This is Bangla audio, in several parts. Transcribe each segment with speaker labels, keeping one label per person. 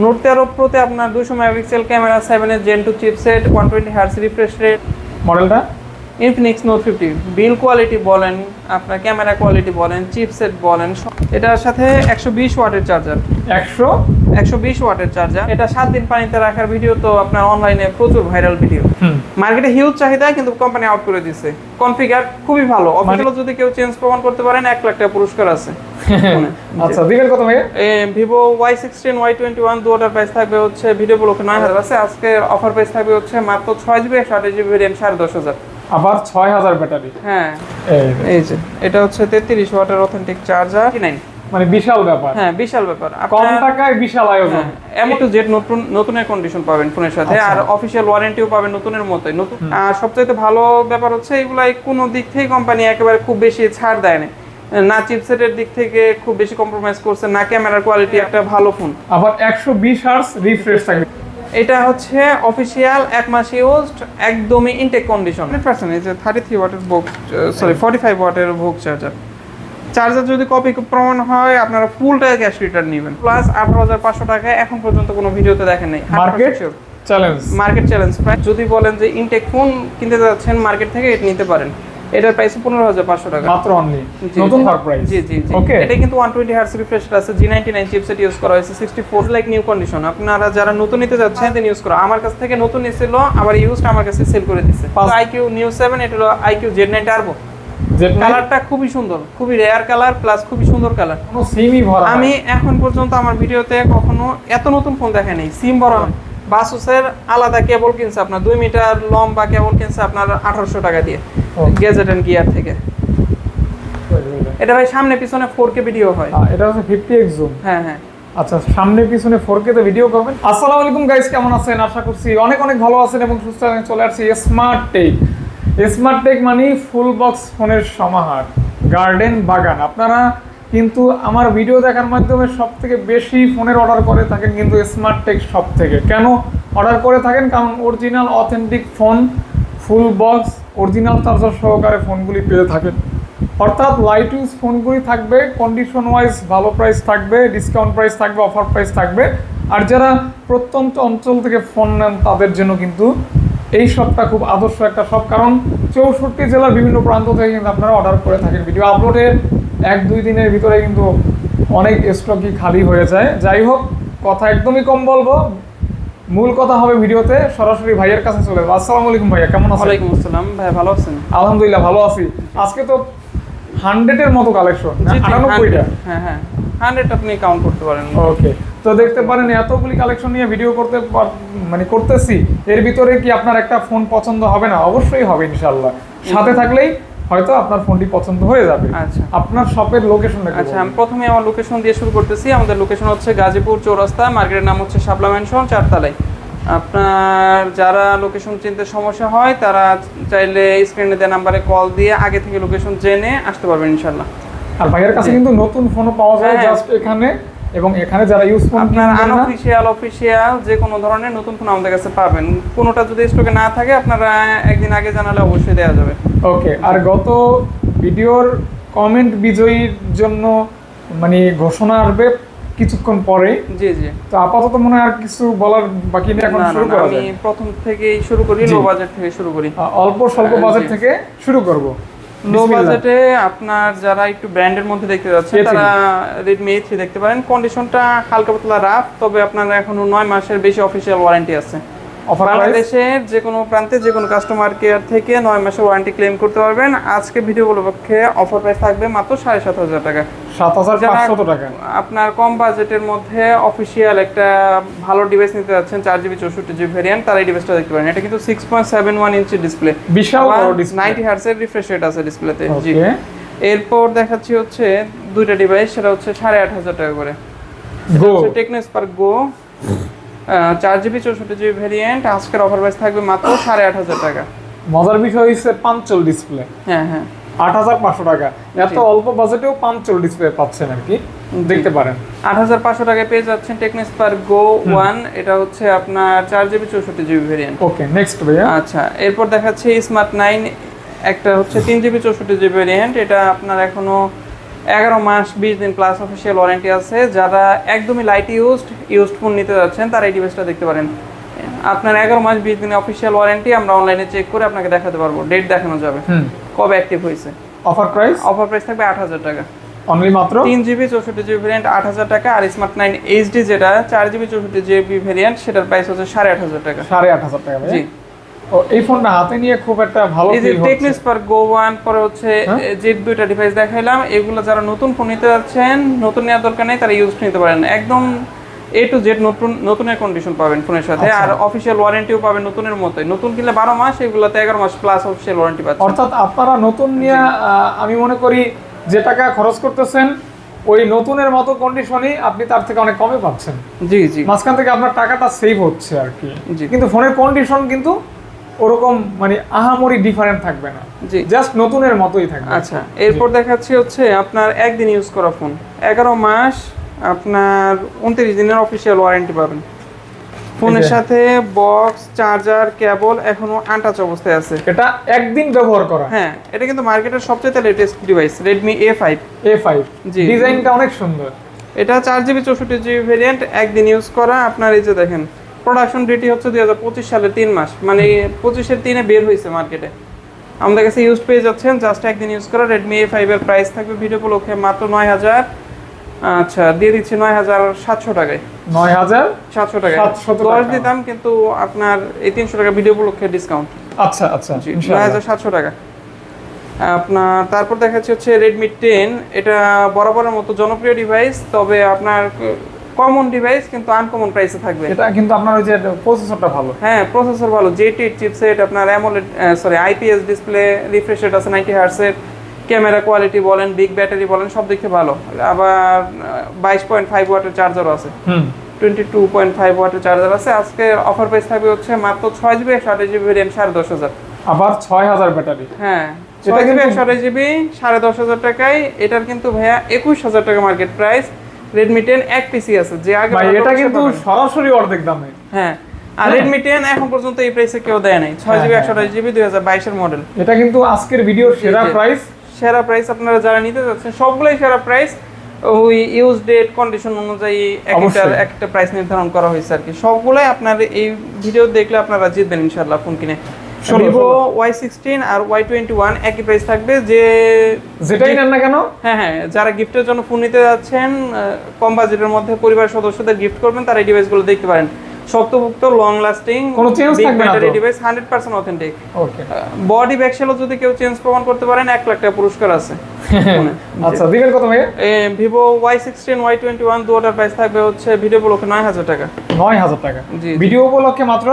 Speaker 1: নোট 13 প্রোতে আপনার 200 মেগাপিক্সেল ক্যামেরা, 7 এর Gen 2 chipset, 120 hertz refresh rate.
Speaker 2: মডেলটা
Speaker 1: ইনফিনিক্স নোট 50, বিল কোয়ালিটি বলেন, আপনার ক্যামেরা কোয়ালিটি বলেন, চিপসেট বলেন, এটার সাথে 120 ওয়াটের চার্জার। 120 ওয়াটের চার্জার। এটা 7 দিন পানিতে রাখার ভিডিও তো আপনার অনলাইনে প্রচুর ভাইরাল ভিডিও। মার্কেটে হিউজ চাহিদা, কিন্তু কোম্পানি আউট করে দিয়েছে। কনফিগার খুবই ভালো, অফিসিয়াল যদি কেউ চেঞ্জ প্রমাণ করতে পারেন 1 লাখ টাকা পুরস্কার আছে।
Speaker 2: আচ্ছা, দিবেন কত ভাই?
Speaker 1: ভিভো Y16 Y21 দুটোর প্রাইস থাকবে হচ্ছে ভিডিও ব্লকে 9000 আছে। আজকে অফার প্রাইস থাকবে হচ্ছে মাত্র 6GB 128GB ভেরিয়েন্ট 10,500।
Speaker 2: আবার 6000 ব্যাটারি।
Speaker 1: হ্যাঁ, এই যে এটা হচ্ছে 33 ওয়াটের অথেন্টিক চার্জার 9,
Speaker 2: মানে বিশাল ব্যাপার।
Speaker 1: হ্যাঁ, বিশাল ব্যাপার।
Speaker 2: কম টাকায় বিশাল আয়োজন।
Speaker 1: এমন টু জেড নতুনের কন্ডিশন পাবেন ফোনের সাথে, আর অফিশিয়াল ওয়ারেন্টিও পাবেন নতুনের মতোই। নতুন আর সবচেয়ে ভালো ব্যাপার হচ্ছে এগুলাই কোনো দিক থেকে কোম্পানি একেবারে খুব বেশি ছাড় দেয় না, চিপসেটের দিক থেকে খুব বেশি কম্প্রোমাইজ করছে না, ক্যামেরার কোয়ালিটি একটা ভালো ফোন।
Speaker 2: আবার 120 হার্টজ রিফ্রেশ থাকবে।
Speaker 1: এটা হচ্ছে অফিশিয়াল 1 মাস ইউজড, একদমই ইনটেক কন্ডিশন। 100% এই যে 33 ওয়াটের 45 ওয়াটের ভোগ চার্জার যদি কপি প্রমাণ হয় আপনারা ফুল টাকা ক্যাশ রিটার্ন নেবেন, প্লাস 18,500 টাকা এখন পর্যন্ত কোনো ভিডিওতে দেখেন নাই। Market challenge price. যদি বলেন যে ইনটেক ফোন কিনতে যাচ্ছেন মার্কেট থেকে, এটা নিতে পারেন। এটার প্রাইস 15,500 টাকা
Speaker 2: মাত্র অনলি, নতুন হট প্রাইস।
Speaker 1: জি ওকে। এটা কিন্তু 120 হার্টজ রিফ্রেশ আছে, G99 চিপসেট ইউজ করা হয়েছে, 64 লাইক নিউ কন্ডিশন। আপনারা যারা নতুন নিতে যাচ্ছেন দেন ইউজ করো। আমার কাছ থেকে নতুন নিছিল, আবার ইউজড আমার কাছে সেল করে দিয়েছে। IQ Neo 7, এটা হলো IQ Z9 টার্বো। কালারটা খুবই সুন্দর, খুবই রেয়ার কালার, প্লাস খুবই সুন্দর কালার।
Speaker 2: কোনো সিমই ভরা
Speaker 1: আমি এখন পর্যন্ত আমার ভিডিওতে কখনো এত নতুন ফোন দেখে নাই। সিম ভরা বাসুসের আলাদা কেবল কিনছে আপনার 2 মিটার লম্বা কেবল কিনছে আপনার 1800 টাকা দিয়ে গ্যাজেট এন্ড গিয়ার থেকে। এটা ভাই সামনে পিছনে 4K ভিডিও হয়।
Speaker 2: এটা হচ্ছে 50x জুম।
Speaker 1: হ্যাঁ।
Speaker 2: আচ্ছা, সামনে পিছনে 4K তে ভিডিও করবেন। আসসালামু আলাইকুম গাইস, কেমন আছেন? আশা করছি অনেক ভালো আছেন এবং সুস্থ আছেন। চলে আসছি স্মার্ট টেক মানে ফুল বক্স ফোনের সমাহার, গার্ডেন বাগান। আপনারা কিন্তু আমার ভিডিও দেখার মাধ্যমে সবথেকে বেশি ফোনের অর্ডার করে থাকেন কিন্তু স্মার্ট টেক শপ থেকে। কেন অর্ডার করে থাকেন? কারণ original authentic phone, full box, original charger সহকারে ফোনগুলি পেয়ে থাকেন। অর্থাৎ লাইট ইউজ ফোনগুলি থাকবে, কন্ডিশন ওয়াইজ ভালো প্রাইস থাকবে, ডিসকাউন্ট প্রাইস থাকবে, অফার প্রাইস থাকবে। আর যারা প্রত্যন্ত অঞ্চল থেকে ফোন নেন তাদের জন্য কিন্তু এই শপটা খুব আদর্শ একটা শপ, কারণ 64 জেলার বিভিন্ন প্রান্ত থেকে কিন্তু আপনারা অর্ডার করে থাকেন। ভিডিও আপলোডের 1-2 দিনের ভিতরে কিন্তু অনেক স্টকই খালি হয়ে যায়। যাই হোক, কথা একদমই কম বলবো, মূল কথা হবে ভিডিওতে। সরাসরি ভাইয়ের কাছে চলে যাবো। আসসালামু আলাইকুম ভাইয়া, কেমন আছেন?
Speaker 1: ওয়ালাইকুম আসসালাম ভাই, ভালো আছেন?
Speaker 2: আলহামদুলিল্লাহ ভালো আছি। আজকে তো 100 এর মতো কালেকশন, 98টা।
Speaker 1: হ্যাঁ 100 আপনি কাউন্ট করতে পারেন।
Speaker 2: ওকে, তো দেখতে পারেন এতগুলি কালেকশন নিয়ে ভিডিও করতেছি। এর ভিতরে কি আপনার একটা ফোন পছন্দ হবে না? অবশ্যই হবে ইনশাআল্লাহ। সাথে থাকলেই হয়তো আপনার ফোনটি পছন্দ হয়ে যাবে।
Speaker 1: আচ্ছা,
Speaker 2: আপনার শপের লোকেশনটা কি?
Speaker 1: আচ্ছা, আমি প্রথমে আমার লোকেশন দিয়ে শুরু করতেছি। আমাদের লোকেশন হচ্ছে গাজীপুর চৌরাস্তা, মার্কেটের নাম হচ্ছে শাপলা ম্যানশন, 4 তলায়। আপনার যারা লোকেশন চিনতে সমস্যা হয় তারা চাইলে স্ক্রিনে দেওয়া নাম্বারে কল দিয়ে আগে থেকে লোকেশন জেনে আসতে পারবেন ইনশাআল্লাহ।
Speaker 2: আর ভাইয়ের কাছে কিন্তু নতুন ফোনও পাওয়া যায় জাস্ট এখানে, এবং এখানে যারা ইউজ ফোন
Speaker 1: আপনার আনঅফিশিয়াল অফিশিয়াল যে কোনো ধরনের নতুন ফোন আমাদের কাছে পাবেন। কোনোটা যদি স্টকে না থাকে আপনারা একদিন আগে জানালে অবশ্যই দেওয়া যাবে।
Speaker 2: ওকে, আর গত ভিডিওর কমেন্ট বিজয়ীর জন্য মানে ঘোষণা আসবে কিছুক্ষণ পরে।
Speaker 1: জি
Speaker 2: তো আপাতত মনে হয় আর কিছু বলার বাকি নেই, এখন শুরু করা যাক।
Speaker 1: আমি প্রথম থেকেই শুরু করি, লো বাজেট থেকে শুরু করি।
Speaker 2: অল্প স্বল্প বাজেট থেকে শুরু করব।
Speaker 1: লো বাজেটে আপনার যারা একটু ব্র্যান্ডের মধ্যে দেখতে যাচ্ছেন তারা Redmi A3 দেখতে পারেন। কন্ডিশনটা হালকা পাতলা রাফ, তবে আপনার এখনো 9 মাসের বেশি অফিশিয়াল ওয়ারেন্টি আছে। বাংলাদেশের যে কোনো প্রান্তে যে কোনো কাস্টমার কেয়ার থেকে 9 মাসের ওয়ারেন্টি ক্লেম করতে পারবেন। আজকে ভিডিও উপলক্ষে অফার প্রাইস থাকবে মাত্র 7,500 টাকা।
Speaker 2: 7,500 টাকা।
Speaker 1: আপনার কম বাজেটের মধ্যে অফিশিয়াল একটা ভালো ডিভাইস নিতে যাচ্ছেন, 4GB 64GB ভেরিয়েন্ট, তার এই ডিভাইসটা দেখতে পারেন। এটা কিন্তু 6.71 ইঞ্চি ডিসপ্লে,
Speaker 2: বিশাল বড় ডিসপ্লে,
Speaker 1: 90 হার্টজের রিফ্রেশ রেট আছে ডিসপ্লেতে। জি, এরপর দেখাচ্ছি হচ্ছে দুইটা ডিভাইস, সেটা হচ্ছে 8,500 টাকা করে। টেকনো স্পার্ক গো 4GB 64GB ভেরিয়েন্ট, আজকের অফার প্রাইস থাকবে মাত্র 8,500 টাকা।
Speaker 2: মজার বিষয় হচ্ছে পাঞ্চল ডিসপ্লে।
Speaker 1: হ্যাঁ
Speaker 2: 8,500 টাকা। এত অল্প বাজেটেও পাঞ্চল ডিসপ্লে পাচ্ছেন আর কি, দেখতে পারেন।
Speaker 1: 8,500 টাকায় পেয়ে যাচ্ছেন টেকনো স্পার্ক গো 1। এটা হচ্ছে আপনার 4GB 64GB ভেরিয়েন্ট।
Speaker 2: ওকে, নেক্সট ভাইয়া।
Speaker 1: আচ্ছা, এরপর দেখাচ্ছি স্মার্ট 9, একটা হচ্ছে 3GB 64GB ভেরিয়েন্ট। এটা আপনার এখনো 11 মাস 20 দিন প্লাস অফিসিয়াল ওয়ারেন্টি আছে। যারা একদমই লাইট ইউজড ফোন নিতে যাচ্ছেন তারা এই ডিভাইসটা দেখতে পারেন। আপনার 11 মাস 20 দিনের অফিসিয়াল ওয়ারেন্টি আমরা অনলাইনে চেক করে আপনাকে দেখাতে পারবো, ডেট দেখানো যাবে কবে অ্যাক্টিভ হয়েছে।
Speaker 2: অফার প্রাইস
Speaker 1: থাকবে 8000 টাকা
Speaker 2: অনলি, মাত্র
Speaker 1: 3GB 64GB ভেরিয়েন্ট 8000 টাকা। আর স্মার্ট 9 HD যেটা 4GB 64GB ভেরিয়েন্ট সেটার প্রাইস হচ্ছে 8500 টাকা।
Speaker 2: 8500 টাকা ভাই। জি, ও এই ফোনটা হাতে নিয়ে খুব একটা ভালো ফিল হচ্ছে।
Speaker 1: টেকনিক স্পার্ক Go 1 পরে হচ্ছে যে দুইটা ডিভাইস দেখাইলাম, এগুলো যারা নতুন ফোন নিতে যাচ্ছেন, নতুন নেওয়ার দরকার নেই, তারা ইউজ নিতে পারেন। একদম A to Z নতুনের কন্ডিশন পাবেন ফোনের সাথে। আর অফিশিয়াল ওয়ারেন্টিও পাবেন নতুনের মতোই। নতুন কিনলে 12 মাস, এগুলোতে 11 মাস প্লাস অফিশিয়াল ওয়ারেন্টি পাচ্ছেন।
Speaker 2: অর্থাৎ আপনারা নতুন নিয়ে আমি মনে করি যে টাকা খরচ করতেছেন ওই নতুনের মতো কন্ডিশনই আপনি তার থেকে অনেক কমে পাচ্ছেন।
Speaker 1: জি জি,
Speaker 2: মাঝখান থেকে আপনার টাকাটা সেভ হচ্ছে আর কি।
Speaker 1: জি।
Speaker 2: কিন্তু ফোনের কন্ডিশন কিন্তু ওরকম মানে আহামরি ডিফারেন্ট থাকবে না,
Speaker 1: জি,
Speaker 2: জাস্ট নতুনের মতোই থাকবে।
Speaker 1: আচ্ছা, এরপর দেখাচ্ছি হচ্ছে আপনার একদিন ইউজ করা ফোন, 11 মাস আপনার 29 দিনের অফিশিয়াল ওয়ারেন্টি পাবেন। ফোনের সাথে বক্স, চার্জার, কেবল এখনো আনটাচ অবস্থায় আছে।
Speaker 2: এটা একদিন ব্যবহার করা।
Speaker 1: হ্যাঁ, এটা কিন্তু মার্কেটের সবচেয়ে লেটেস্ট ডিভাইস, Redmi A5।
Speaker 2: জি, ডিজাইনটা অনেক সুন্দর।
Speaker 1: এটা 4GB 64GB ভেরিয়েন্ট, একদিন ইউজ করা। আপনার এই যে দেখেন, প্রোডাকশন ডেটই হচ্ছে 2025 সালের 3 মাস, মানে 25-এর 3-এ বের হয়েছে মার্কেটে। আমাদের কাছে ইউজ পেয়ে যাচ্ছেন, জাস্ট একদিন ইউজ করা। Redmi A5 এর প্রাইস থাকবে ভিডিও উপলক্ষে মাত্র 9000। আচ্ছা, দিয়ে দিচ্ছি 9700 টাকায়।
Speaker 2: 9700
Speaker 1: টাকায় 10 দিতাম, কিন্তু আপনার এই 300 টাকা ভিডিও উপলক্ষে ডিসকাউন্ট।
Speaker 2: আচ্ছা আচ্ছা,
Speaker 1: 9700 টাকা। আপনার তারপর দেখাচ্ছি হচ্ছে Redmi 10। এটা বরাবরের মতো জনপ্রিয় ডিভাইস, তবে আপনার কমন ডিভাইস, কিন্তু আনকমন প্রাইসে থাকবে।
Speaker 2: এটা কিন্তু আপনার ওই যে প্রসেসরটা ভালো।
Speaker 1: হ্যাঁ, প্রসেসর ভালো, J8 চিপসেট, আপনার AMOLED IPS display, refresh rate আছে 90 হার্টজের, ক্যামেরা কোয়ালিটি বলেন, বিগ ব্যাটারি বলেন, সব দিক থেকে ভালো। আবার 22.5 ওয়াটের চার্জারও আছে, 22.5 ওয়াটের চার্জার আছে। আজকে অফার প্রাইস থাকবে হচ্ছে মাত্র 6GB 128GB ভেরিয়েন্ট 10500।
Speaker 2: আবার 6000 ব্যাটারি।
Speaker 1: হ্যাঁ, 6GB 128GB 10500 টাকায়। এটার কিন্তু ভাইয়া 21000 টাকা মার্কেট প্রাইস। Redmi 10 এক পিসি আছে, যে আগে
Speaker 2: ভাই এটা কিন্তু সরাসরি অর্ধেক দামে।
Speaker 1: হ্যাঁ, আর Redmi 10 এখন পর্যন্ত এই প্রাইসে কেউ দেয় নাই। 6GB 128GB 2022 এর মডেল।
Speaker 2: এটা কিন্তু আজকের ভিডিওর সেরা প্রাইস।
Speaker 1: আপনারা যারা নিতে যাচ্ছেন সবগুলাই সেরা প্রাইস। ওই ইউজ ডেট কন্ডিশন অনুযায়ী একটা প্রাইস নির্ধারণ করা হয়েছে আর কি। সবগুলাই আপনার এই ভিডিও দেখলে আপনারা জিতবেন ইনশাআল্লাহ ফোন কিনে। Vivo Y16 আর Y21 একই প্রাইস থাকবে,
Speaker 2: যেটাই নেন না কেন।
Speaker 1: হ্যাঁ, যারা গিফটের জন্য ফোন নিতে যাচ্ছেন, কম বাজেটের মধ্যে পরিবারের সদস্যদের গিফট করবেন, তারা এই ডিভাইসগুলো দেখতে পারেন। শক্তপোক্ত, লং লাস্টিং,
Speaker 2: কোনো চেঞ্জ থাকবে না,
Speaker 1: ডিভাইস 100% অথেন্টিক।
Speaker 2: ওকে,
Speaker 1: বডি ব্যাকশেলও যদি কেউ চেঞ্জ প্রমাণ করতে পারেন 1 লাখ টাকা পুরস্কার আছে।
Speaker 2: আচ্ছা, দিবেন কত ভাই?
Speaker 1: Vivo Y16 Y21 দুটোর প্রাইস থাকবে হচ্ছে ভিডিও উপলক্ষে 9000 টাকা।
Speaker 2: 9000 টাকা ভিডিও উপলক্ষে মাত্র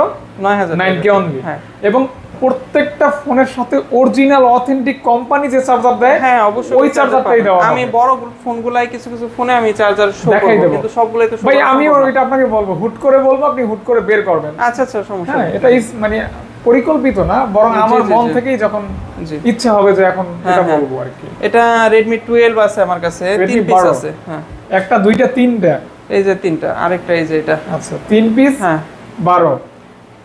Speaker 1: 9000
Speaker 2: 9K অনলি। হ্যাঁ, এবং প্রত্যেকটা ফোনের সাথে অরিজিনাল অথেন্টিক কোম্পানি যে চার্জার দেয়,
Speaker 1: হ্যাঁ অবশ্যই
Speaker 2: ওই চার্জারটাই দেওয়া।
Speaker 1: আমি বড় ফোনগুলাই কিছু ফোনে আমি চার্জার শো করব, কিন্তু সবগুলাই তো
Speaker 2: ভাই আমি ওইটা আপনাকে বলবো, হুট করে বলবো, আপনি হুট করে বের করবেন।
Speaker 1: আচ্ছা, সমস্যা নেই।
Speaker 2: এটা মানে পরিকল্পিত না, বরং আমার মন থেকেই যখন ইচ্ছা হবে যে এখন এটা বলবো আর কি।
Speaker 1: এটা Redmi 12 আছে আমার কাছে, 3 পিস আছে। হ্যাঁ,
Speaker 2: একটা, দুইটা, তিনটা।
Speaker 1: এই যে তিনটা, আরেকটা এই যে এটা।
Speaker 2: আচ্ছা, 3 পিস। হ্যাঁ, 12।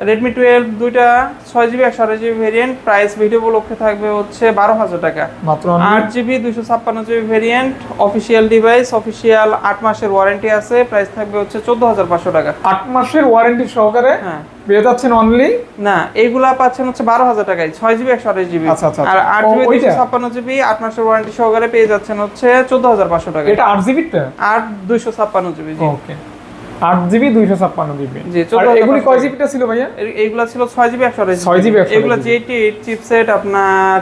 Speaker 1: Redmi 12 দুইটা 6GB 128GB variant, price video উপলক্ষে থাকবে হচ্ছে 12000 টাকা
Speaker 2: মাত্র।
Speaker 1: 8GB 256GB variant, official device, official 8 মাসের ওয়ারেন্টি আছে, প্রাইস থাকবে হচ্ছে 14500 টাকা।
Speaker 2: 8 মাসের ওয়ারেন্টি সহকারে পেয়ে যাচ্ছেন অনলি।
Speaker 1: না, এইগুলা পাচ্ছেন হচ্ছে 12000 টাকায়, 6GB 128GB। আর 8GB 256GB 8 মাসের ওয়ারেন্টি সহকারে পেয়ে যাচ্ছেন হচ্ছে 14500 টাকা।
Speaker 2: এটা 8GB টা?
Speaker 1: 8 256GB।
Speaker 2: ওকে, 8GB 256GB।
Speaker 1: জি,
Speaker 2: এগুলি কয় জিবি টা ছিল ভাইয়া?
Speaker 1: এইগুলা ছিল 6GB 128GB।
Speaker 2: 6GB 128GB।
Speaker 1: এগুলা J8 চিপসেট, আপনার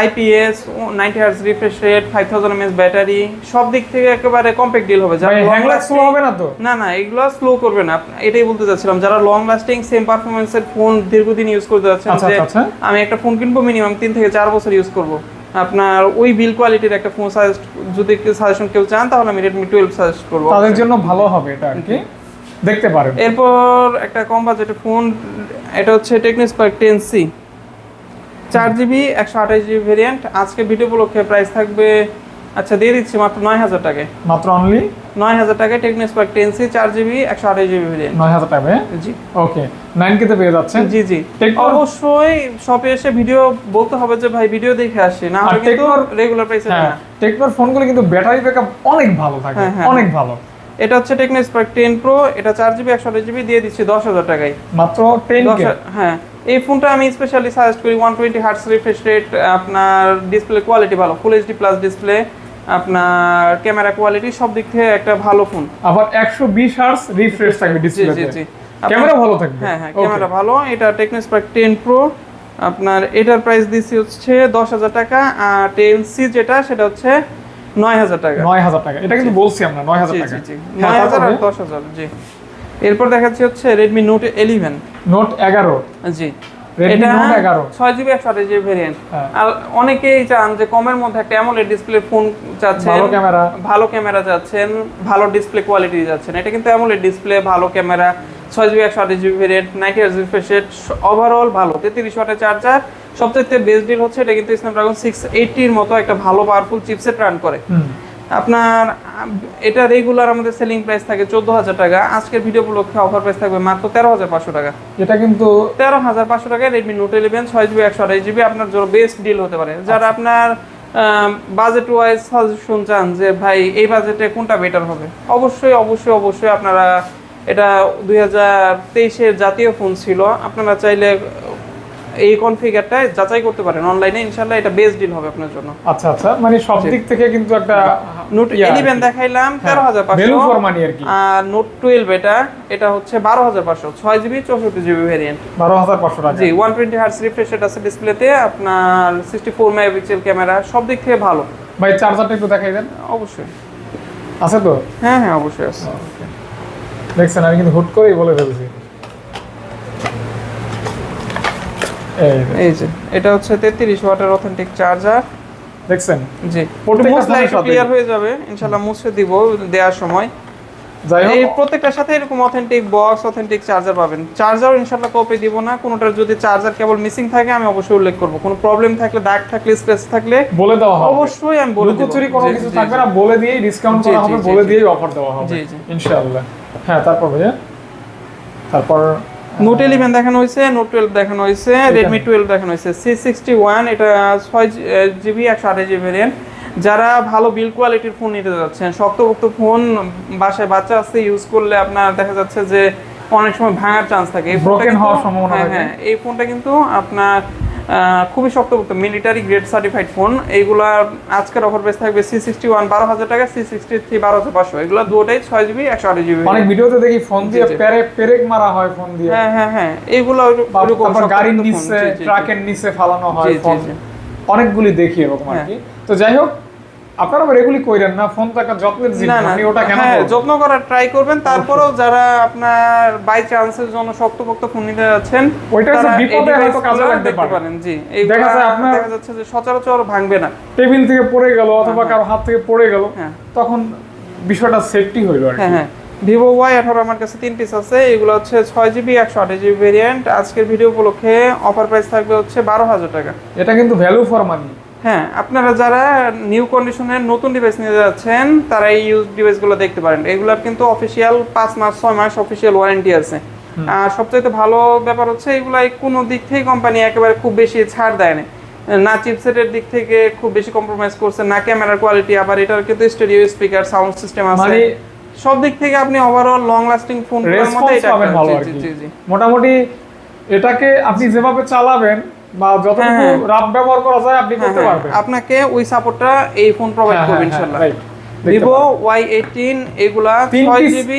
Speaker 1: IPS 90 hertz refresh rate, 5000 mAh battery, সব দিক থেকে একেবারে কম্প্যাক্ট ডিল হবে।
Speaker 2: যারা হ্যাং স্লো হবে না তো?
Speaker 1: না, এগুলো স্লো করবে না। এটাই বলতে চাচ্ছিলাম, যারা লং লাস্টিং সেম পারফরম্যান্সের ফোন দীর্ঘদিন ইউজ করতে যাচ্ছেন, যে আমি একটা ফোন কিনবো মিনিমাম 3 থেকে 4 বছর ইউজ করব, আপনার ওই বিল কোয়ালিটির একটা ফোন যদি সাজেশন কেউ চান, তাহলে আমি Redmi 12 সাজেস্ট করব।
Speaker 2: তাদের জন্য ভালো হবে এটা আর কি, দেখতে পারেন।
Speaker 1: এরপর একটা কম বাজেটের ফোন, এটা হচ্ছে technique spark 10C, 4GB 128GB variant. আজকে ভিডিও উপলক্ষে প্রাইস থাকবে আচ্ছা দিয়ে দিচ্ছি মাত্র 9000 টাকায়।
Speaker 2: মাত্র অনলি
Speaker 1: 9000 টাকায় Tecno Spark 10C 4GB 128GB variant.
Speaker 2: 9000 টাকা
Speaker 1: জি
Speaker 2: ওকে 9K তে পেয়ে যাচ্ছেন।
Speaker 1: জি জি
Speaker 2: Tecno-
Speaker 1: অবশ্যই শপে এসে ভিডিও বলতে হবে যে ভাই ভিডিও দেখে আসি, না হলে
Speaker 2: আর
Speaker 1: কিন্তু
Speaker 2: Tecno-
Speaker 1: রেগুলার প্রাইসে
Speaker 2: হ্যাঁ
Speaker 1: না।
Speaker 2: টেকনোর ফোনগুলো কিন্তু ব্যাটারি ব্যাকআপ অনেক ভালো থাকে,
Speaker 1: হ্যাঁ, হ্যাঁ,
Speaker 2: অনেক ভালো।
Speaker 1: এটা হচ্ছে টেকনো স্পার্ক 10 প্রো, এটা 4GB 128GB দিয়ে দিচ্ছি 10000 টাকায়।
Speaker 2: মাত্র 10K।
Speaker 1: হ্যাঁ এই ফোনটা আমি স্পেশালি সাজেস্ট করি 120 হার্টজ রিফ্রেশ রেট, আপনার ডিসপ্লে কোয়ালিটি ভালো, ফুল এইচডি প্লাস ডিসপ্লে, আপনার ক্যামেরা কোয়ালিটি সব দিক থেকে একটা ভালো ফোন।
Speaker 2: আবার 120 হার্জ রিফ্রেশ থাকবে
Speaker 1: জি
Speaker 2: ডিসপ্লেতে।
Speaker 1: জি জি
Speaker 2: ক্যামেরা ভালো থাকবে।
Speaker 1: হ্যাঁ হ্যাঁ ক্যামেরা ভালো। এটা টেকনো স্পার্ক 10 প্রো, আপনার এটার প্রাইস দিচ্ছি হচ্ছে 10000 টাকা, আর 10C যেটা সেটা হচ্ছে 9000 টাকা।
Speaker 2: 9000 টাকা, এটা কিন্তু বলছি আমরা 9000
Speaker 1: জি
Speaker 2: টাকা।
Speaker 1: জি জি
Speaker 2: হ্যাঁ,
Speaker 1: 9000 আর
Speaker 2: তারপরে
Speaker 1: 10000 জি। এরপর দেখাচ্ছি হচ্ছে Redmi Note 11
Speaker 2: নোট 11
Speaker 1: জি।
Speaker 2: Redmi
Speaker 1: এটা
Speaker 2: Note 11
Speaker 1: 6GB 128GB ভেরিয়েন্ট।
Speaker 2: হ্যাঁ।
Speaker 1: আর অনেকেই চান যে কমের মধ্যে একটা AMOLED ডিসপ্লে ফোন চাচ্ছেন, ভালো ক্যামেরা চাচ্ছেন, ভালো ডিসপ্লে কোয়ালিটি যাচ্ছেন। এটা কিন্তু AMOLED ডিসপ্লে, ভালো camera, 6GB 128GB variant, 90 Hz refresh rate, overall ভালো, 33 ওয়াটের চার্জার। সবচেয়ে বেস্ট ডিল হচ্ছে এটা কিন্তু Snapdragon 680 এর মতো একটা ভালো পাওয়ারফুল চিপসেট রান করে। আপনার এটা রেগুলার আমাদের সেলিং প্রাইস থাকে 14000 টাকা, আজকের ভিডিও উপলক্ষে অফার প্রাইস থাকবে মাত্র 13500 টাকা।
Speaker 2: এটা কিন্তু
Speaker 1: 13500 টাকায় Redmi Note 11 6GB 128GB আপনার জন্য বেস্ট ডিল হতে পারে। যারা আপনার বাজেট ওয়াইজ সাজেশন চান যে ভাই এই বাজেটে কোনটা বেটার হবে, অবশ্যই অবশ্যই অবশ্যই আপনারা, এটা 2023 এর জাতীয় ফোন ছিল, আপনারা চাইলে এই কনফিগারটা যাচাই করতে পারেন অনলাইনে, ইনশাআল্লাহ এটা বেস্ট ডিল হবে আপনার জন্য।
Speaker 2: আচ্ছা আচ্ছা, মানে সব দিক থেকে কিন্তু একটা
Speaker 1: নোট 11 দেখাইলাম 13500,
Speaker 2: ভ্যালু ফর মানি আর কি।
Speaker 1: আর নোট 12 এটা হচ্ছে 12500, 6GB 64GB ভেরিয়েন্ট,
Speaker 2: 12500 টাকা।
Speaker 1: জি। 120 হার্টজ রিফ্রেশ রেট আছে ডিসপ্লেতে, আপনার 64 মেগাপিক্সেল ক্যামেরা, সব দিক থেকে ভালো।
Speaker 2: ভাই চার্জারটা একটু দেখাই দেন।
Speaker 1: অবশ্যই
Speaker 2: আছে তো?
Speaker 1: হ্যাঁ হ্যাঁ অবশ্যই আছে।
Speaker 2: দেখছেন আমি কিন্তু হুট করেই বলে ফেলছি।
Speaker 1: এই যে এটা হচ্ছে 33 ওয়াটের অথেন্টিক চার্জার,
Speaker 2: দেখছেন?
Speaker 1: জি।
Speaker 2: প্রত্যেকটা
Speaker 1: মোস্ট লাইক
Speaker 2: ফোনের সাথে।
Speaker 1: ক্লিয়ার হয়ে যাবে ইনশাআল্লাহ, মুছে দিব দেওয়ার সময়।
Speaker 2: যাই হোক
Speaker 1: এই প্রত্যেকটার সাথে এরকম অথেন্টিক বক্স, অথেন্টিক চার্জার পাবেন। চার্জারও ইনশাআল্লাহ কপি দিব না, কোনোটার যদি চার্জার কেবল মিসিং থাকে আমি অবশ্যই উল্লেখ করব। কোনো প্রবলেম থাকলে, দাগ থাকলে, স্ক্র্যাচ থাকলে
Speaker 2: বলে দেওয়া হবে,
Speaker 1: অবশ্যই আমি বলে দেব।
Speaker 2: লুকোচুরি কোনো
Speaker 1: জি,
Speaker 2: কিছু
Speaker 1: জি,
Speaker 2: থাকবে
Speaker 1: জি।
Speaker 2: না, বলে দিয়েই ডিসকাউন্ট
Speaker 1: জি,
Speaker 2: করা
Speaker 1: জি,
Speaker 2: হবে,
Speaker 1: জি,
Speaker 2: বলে
Speaker 1: জি।
Speaker 2: দিয়েই অফার দেওয়া হবে
Speaker 1: জি, জি।
Speaker 2: ইনশাআল্লাহ। হ্যাঁ তারপর ভাইয়া, তারপর
Speaker 1: নোট 11 দেখানো হয়েছে, নোট 12 দেখানো হয়েছে, Redmi 12 দেখানো হয়েছে, C61, এটা 6GB 128GB ভেরিয়েন্ট। যারা ভালো বিল্ড কোয়ালিটির ফোন নিতে যাচ্ছেন, শক্তপোক্ত ফোন, বাসায় বাচ্চা আছে, ইউজ করলে আপনার দেখা যাচ্ছে যে অনেক সময় ভাঙার চান্স থাকে, এই ফোনটা
Speaker 2: ব্রোকেন
Speaker 1: কিন্তু-
Speaker 2: হওয়ার সম্ভাবনা
Speaker 1: হ্যাঁ,
Speaker 2: থাকে।
Speaker 1: হ্যাঁ, এই ফোনটা কিন্তু আপনার খুবই শক্তপোক্ত, মিলিটারি গ্রেড সার্টিফাইড ফোন। এইগুলা আজকের অফার প্রাইস থাকবে C61 12000 টাকা, C63 12500, এগুলো দুটোই 6GB 128GB।
Speaker 2: অনেক ভিডিওতে দেখি ফোন দিয়ে
Speaker 1: জি, জি।
Speaker 2: পেরেক মারা হয় ফোন দিয়ে,
Speaker 1: হ্যাঁ হ্যাঁ হ্যাঁ এইগুলো ওইরকম
Speaker 2: তারপর
Speaker 1: শক্তপোক্ত
Speaker 2: গাড়ির
Speaker 1: ফোন।
Speaker 2: নিচে,
Speaker 1: জি, জি, জি।
Speaker 2: ট্রাকের নিচে ফালানো হয়
Speaker 1: জি, জি,
Speaker 2: ফোন,
Speaker 1: জি।
Speaker 2: অনেকগুলি দেখি এরকম আর কি। তো যাই হোক, আপনারা আবার এগুলি কইরেন না, ফোন তো একটা যত্নের জিনিস,
Speaker 1: না না
Speaker 2: আপনি ওটা কেন
Speaker 1: হ্যাঁ
Speaker 2: করবেন?
Speaker 1: যত্ন করার ট্রাই করবেন। তারপরেও যারা আপনার বাই চান্সের জন্য শক্তপোক্ত ফোন নিতে যাচ্ছেন,
Speaker 2: ওইটা হচ্ছে
Speaker 1: তারা এই
Speaker 2: বিপদে হয়তো
Speaker 1: device
Speaker 2: কাজে
Speaker 1: গুলো
Speaker 2: লাগতে
Speaker 1: দেখতে
Speaker 2: পারে।
Speaker 1: পারেন। জি
Speaker 2: দেখা যায় আপনার-
Speaker 1: দেখা যাচ্ছে যে সচরাচর ভাঙবে না।
Speaker 2: টেবিল থেকে পড়ে গেল অথবা কারো হাত থেকে পড়ে গেল,
Speaker 1: হ্যাঁ।
Speaker 2: তখন বিষয়টা সেফটি হইল আর
Speaker 1: হ্যাঁ
Speaker 2: কি।
Speaker 1: হ্যাঁ ভিভো Y18 আমার কাছে 3 পিস আছে, এগুলো হচ্ছে 6GB 128GB ভেরিয়েন্ট। আজকের ভিডিও উপলক্ষে অফার প্রাইস থাকবে হচ্ছে 12000 টাকা।
Speaker 2: এটা কিন্তু ভ্যালু ফর মানি।
Speaker 1: হ্যাঁ আপনারা যারা নিউ কন্ডিশনের নতুন ডিভাইস নিতে যাচ্ছেন, তারা এই ইউজ ডিভাইসগুলো দেখতে পারেন। এগুলোর কিন্তু অফিসিয়াল 5 মাস 6 মাস অফিসিয়াল ওয়ারেন্টি আছে। আর সবচেয়ে ভালো ব্যাপার হচ্ছে এগুলাই কোনো দিক থেকে কোম্পানি একেবারে খুব বেশি ছাড় দেয় না, চিপসেটের দিক থেকে খুব বেশি কম্প্রোমাইজ করছে না, ক্যামেরার কোয়ালিটি, আবার এটার কিন্তু স্টুডিও স্পিকার, সাউন্ড সিস্টেম আছে,
Speaker 2: মানে
Speaker 1: সব দিক থেকে আপনি overall long lasting phone
Speaker 2: response পাবেন ভালো আর কি। মোটামুটি এটাকে আপনি যেভাবে চালাবেন বা যতটুকু রাফ ব্যবহার করা যায় আপনি করতে পারবেন।
Speaker 1: আপনাকে ওই সাপোর্টটা এই ফোন প্রোভাইড করবে ইনশাআল্লাহ। ভিভো Y18 এগুলা 6GB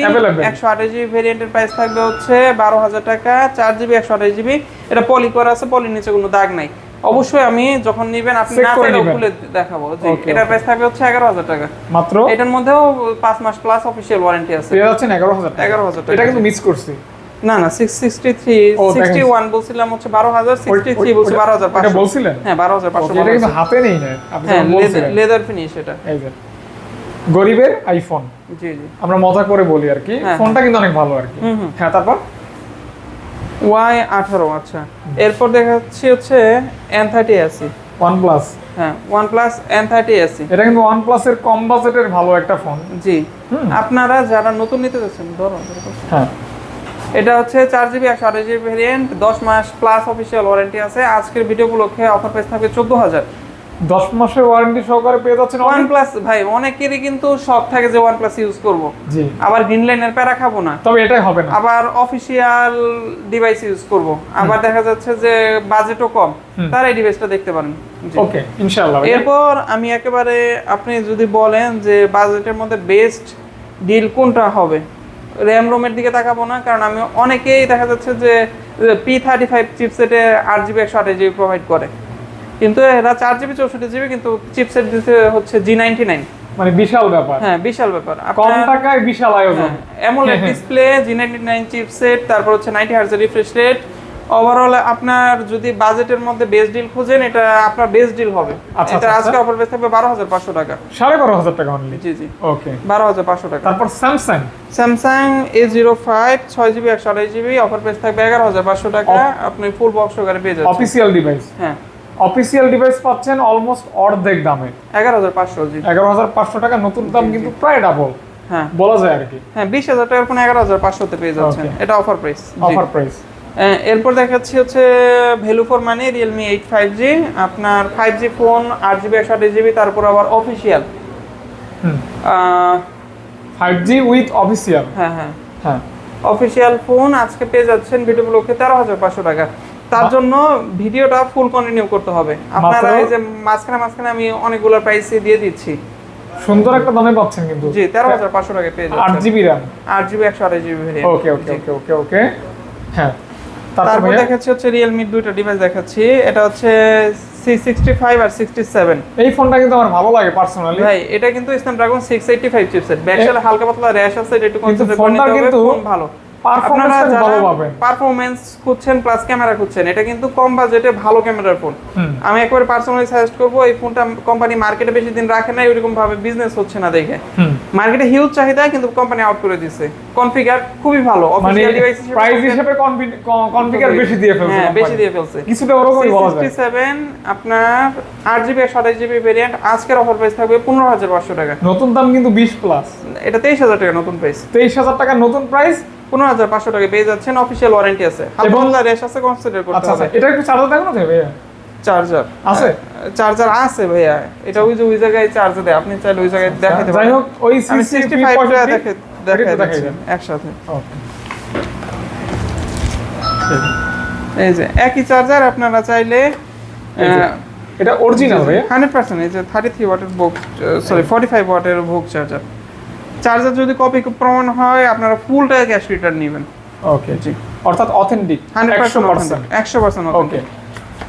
Speaker 1: 128GB ভেরিয়েন্টের প্রাইস থাকবে হচ্ছে 12000 টাকা, 4GB 128GB। এটা পলি করা আছে, পলির নিচে কোনো দাগ নাই। অবশ্যই আমি যখন নিবেন আপনি
Speaker 2: Check
Speaker 1: না
Speaker 2: করে
Speaker 1: চাইলেও
Speaker 2: নিবেন।
Speaker 1: খুলে দেখাবো। জি
Speaker 2: Okay,
Speaker 1: এটার
Speaker 2: okay.
Speaker 1: প্রাইস থাকবে হচ্ছে 11000 টাকা
Speaker 2: মাত্র।
Speaker 1: এটার মধ্যেও 5 মাস প্লাস অফিশিয়াল ওয়ারেন্টি আছে।
Speaker 2: পেয়ে যাচ্ছেন 11000 টাকা।
Speaker 1: 11000 টাকা।
Speaker 2: এটা কিন্তু মিস করছি।
Speaker 1: না না 663
Speaker 2: ও, দেখেন।
Speaker 1: 61 বলছিলাম হচ্ছে 12000, 63 বলছি
Speaker 2: এটা
Speaker 1: 12500।
Speaker 2: বলছিলেন?
Speaker 1: হ্যাঁ 12500
Speaker 2: এটা কিন্তু হাতে নেই না, আপনি
Speaker 1: হ্যাঁ
Speaker 2: যখন বলছিলেন।
Speaker 1: লেদার ফিনিশ এটা।
Speaker 2: এই যে গরিবের আইফোন,
Speaker 1: জি জি
Speaker 2: আমরা মজা করে বলি আর কি,
Speaker 1: হ্যাঁ,
Speaker 2: ফোনটা কিন্তু অনেক ভালো আর কি।
Speaker 1: হুম, হুম।
Speaker 2: হ্যাঁ তারপর
Speaker 1: Y18 আচ্ছা। এরপর দেখাচ্ছি হচ্ছে N30 আছে।
Speaker 2: OnePlus
Speaker 1: হ্যাঁ OnePlus N30 SE।
Speaker 2: এটা কিন্তু OnePlus এর কম বাজেটের ভালো একটা ফোন।
Speaker 1: জি আপনারা যারা নতুন নিতে যাচ্ছেন ধরো
Speaker 2: হ্যাঁ
Speaker 1: এটা হচ্ছে 4GB 128GB ভেরিয়েন্ট, 10 মাস প্লাস অফিসিয়াল ওয়ারেন্টি আছে। আজকের ভিডিও উপলক্ষে অফার প্রাইস থাকবে 14000।
Speaker 2: 10 মাসের ওয়ারেন্টি সহকারে পেয়ে যাচ্ছেন
Speaker 1: OnePlus ভাই অনেকেরই কিন্তু শখ থাকে যে OnePlus ইউজ করব,
Speaker 2: জি
Speaker 1: আবার গ্রিন লাইনের প্যারা খাবো না,
Speaker 2: তবে এটাই হবে না,
Speaker 1: আবার অফিসিয়াল ডিভাইস ইউজ করব, আবার দেখা যাচ্ছে যে বাজেটও কম, তারা এই ডিভাইসটা দেখতে পারেন।
Speaker 2: ওকে ইনশাআল্লাহ।
Speaker 1: এরপর আমি একেবারে আপনি যদি বলেন যে বাজেটের মধ্যে বেস্ট ডিল কোনটা হবে, র্যাম রোমের দিকে তাকাবো না, কারণ আমি অনেকেই দেখা যাচ্ছে যে P35 চিপসেটে 8GB 128GB প্রোভাইড করে, কিন্তু এরা 4GB 64GB কিন্তু চিপসেট দিতে হচ্ছে G99,
Speaker 2: মানে বিশাল ব্যাপার।
Speaker 1: হ্যাঁ বিশাল ব্যাপার,
Speaker 2: কম টাকায় বিশাল আয়োজন।
Speaker 1: অ্যামোলেড ডিসপ্লে, G99 চিপসেট, তারপর হচ্ছে 90 Hz রিফ্রেশ রেট। ওভারঅল আপনার যদি বাজেটের মধ্যে বেস্ট ডিল খোঁজেন এটা আপনার বেস্ট ডিল হবে।
Speaker 2: আচ্ছা,
Speaker 1: এটা
Speaker 2: আচ্ছা,
Speaker 1: আজকে অফার প্রাইস থাকবে 12500 টাকা।
Speaker 2: 12500 টাকা অনলি।
Speaker 1: জি জি
Speaker 2: ওকে
Speaker 1: 12500 টাকা।
Speaker 2: তারপর
Speaker 1: Samsung A05 6GB 128GB offer price থাকবে 11500 টাকা। আপনি ফুল বক্স সহকারে পেয়ে যাচ্ছেন
Speaker 2: অফিসিয়াল ডিভাইস।
Speaker 1: হ্যাঁ
Speaker 2: অফিসিয়াল ডিভাইস পাচ্ছেন অলমোস্ট অর্ধেক দামে
Speaker 1: 11500। জি
Speaker 2: 11500 টাকা, নতুন দাম কিন্তু প্রায় ডাবল
Speaker 1: হ্যাঁ
Speaker 2: বলা যায় আর কি।
Speaker 1: হ্যাঁ 20000 টাকার ফোন 11500 তে পেয়ে যাচ্ছেন,
Speaker 2: Okay.
Speaker 1: এটা অফার প্রাইস।
Speaker 2: Offer price.
Speaker 1: এরপর দেখাচ্ছি হচ্ছে value for money Realme 8 5G, আপনার 5G ফোন 8GB 128GB, তারপর আবার অফিসিয়াল
Speaker 2: 5G উইথ অফিসিয়াল।
Speaker 1: হ্যাঁ হ্যাঁ
Speaker 2: হ্যাঁ
Speaker 1: অফিসিয়াল ফোন আজকে পেয়ে যাচ্ছেন ভিডিও উপলক্ষে 13500 টাকা। তার জন্য ভিডিওটা ফুল কন্টিনিউ করতে হবে। আপনারা এই যে মাঝখানে আমি অনেকগুলো প্রাইসই দিয়ে দিচ্ছি,
Speaker 2: সুন্দর একটা দামে পাচ্ছেন কিন্তু।
Speaker 1: জি 13500 টাকা পেয়ে যাচ্ছেন
Speaker 2: 8GB RAM
Speaker 1: 8GB 128GB variant.
Speaker 2: ওকে ওকে ওকে ওকে ওকে হ্যাঁ।
Speaker 1: তারপর দেখাচ্ছি হচ্ছে Realme দুইটা ডিভাইস দেখাচ্ছি, এটা হচ্ছে C65 আর 67।
Speaker 2: এই ফোনটা কিন্তু আমার ভালো লাগে পার্সোনালি
Speaker 1: ভাই এটা কিন্তু Snapdragon 685 চিপসেট, ব্যাকসাইডে হালকা পাতলা র্যাশ আছে, এটা একটু কনসিডার করে
Speaker 2: ফোনটা
Speaker 1: নিতে হবে।
Speaker 2: কিন্তু
Speaker 1: ফোন ভালো,
Speaker 2: পারফরম্যান্স ভালো পাবেন।
Speaker 1: পারফরম্যান্স খুঁজছেন প্লাস ক্যামেরা খুঁজছেন, এটা কিন্তু কম বাজেটে ভালো ক্যামেরার ফোন। আমি একবার পার্সোনালি সাজেস্ট করব, এই ফোনটা কোম্পানি মার্কেটে বেশি দিন রাখে না, এরকম ভাবে বিজনেস হচ্ছে না দেখে। মার্কেটে হিউজ চাহিদা কিন্তু কোম্পানি আউট করে দিয়েছে। কনফিগার খুবই ভালো, অফিশিয়াল ডিভাইস হিসেবে
Speaker 2: প্রাইস হিসেবে কনফিগার বেশি দিয়ে ফেলছে।
Speaker 1: হ্যাঁ বেশি দিয়ে ফেলছে,
Speaker 2: কিছুটা ওরকমই বলা যায়।
Speaker 1: 67 আপনার 8GB 128GB ভেরিয়েন্ট আজকের অফার প্রাইস থাকবে 15500 টাকা।
Speaker 2: নতুন দাম কিন্তু 20 প্লাস,
Speaker 1: এটা 23000 টাকা নতুন প্রাইস।
Speaker 2: 23000 টাকা নতুন প্রাইস,
Speaker 1: 15500 টাকা পেয়ে যাচ্ছেন, অফিশিয়াল ওয়ারেন্টি আছে, হালকা রেশ আছে, কনসিডার করতে
Speaker 2: আচ্ছা
Speaker 1: হবে।
Speaker 2: আচ্ছা এটা একটু চার্জার দেখানো যাবে ভাইয়া?
Speaker 1: চার্জার
Speaker 2: আছে?
Speaker 1: চার্জার আছে ভাইয়া, এটা ওই যে ওই জায়গায় চার্জার দেয়, আপনি চাইলে ওই জায়গায় দেখাতে পারেন।
Speaker 2: যাই হোক ওই
Speaker 1: আমি 65 টাকা দেখাই
Speaker 2: দেখাই
Speaker 1: দিচ্ছি
Speaker 2: দেন
Speaker 1: একসাথে।
Speaker 2: ওকে
Speaker 1: এই যে একই চার্জার আপনারা চাইলে
Speaker 2: এটা অরিজিনাল ভাইয়া
Speaker 1: 100%। এই যে 33 ওয়াটের ভোগ, সরি 45 ওয়াটের ভোগ চার্জার। চার্জার যদি কপি প্রমাণ হয় আপনারা ফুল টাকা ক্যাশ রিটার্ন নেবেন।
Speaker 2: ওকে জি, অর্থাৎ অথেন্টিক
Speaker 1: 100%। 100%
Speaker 2: ওকে।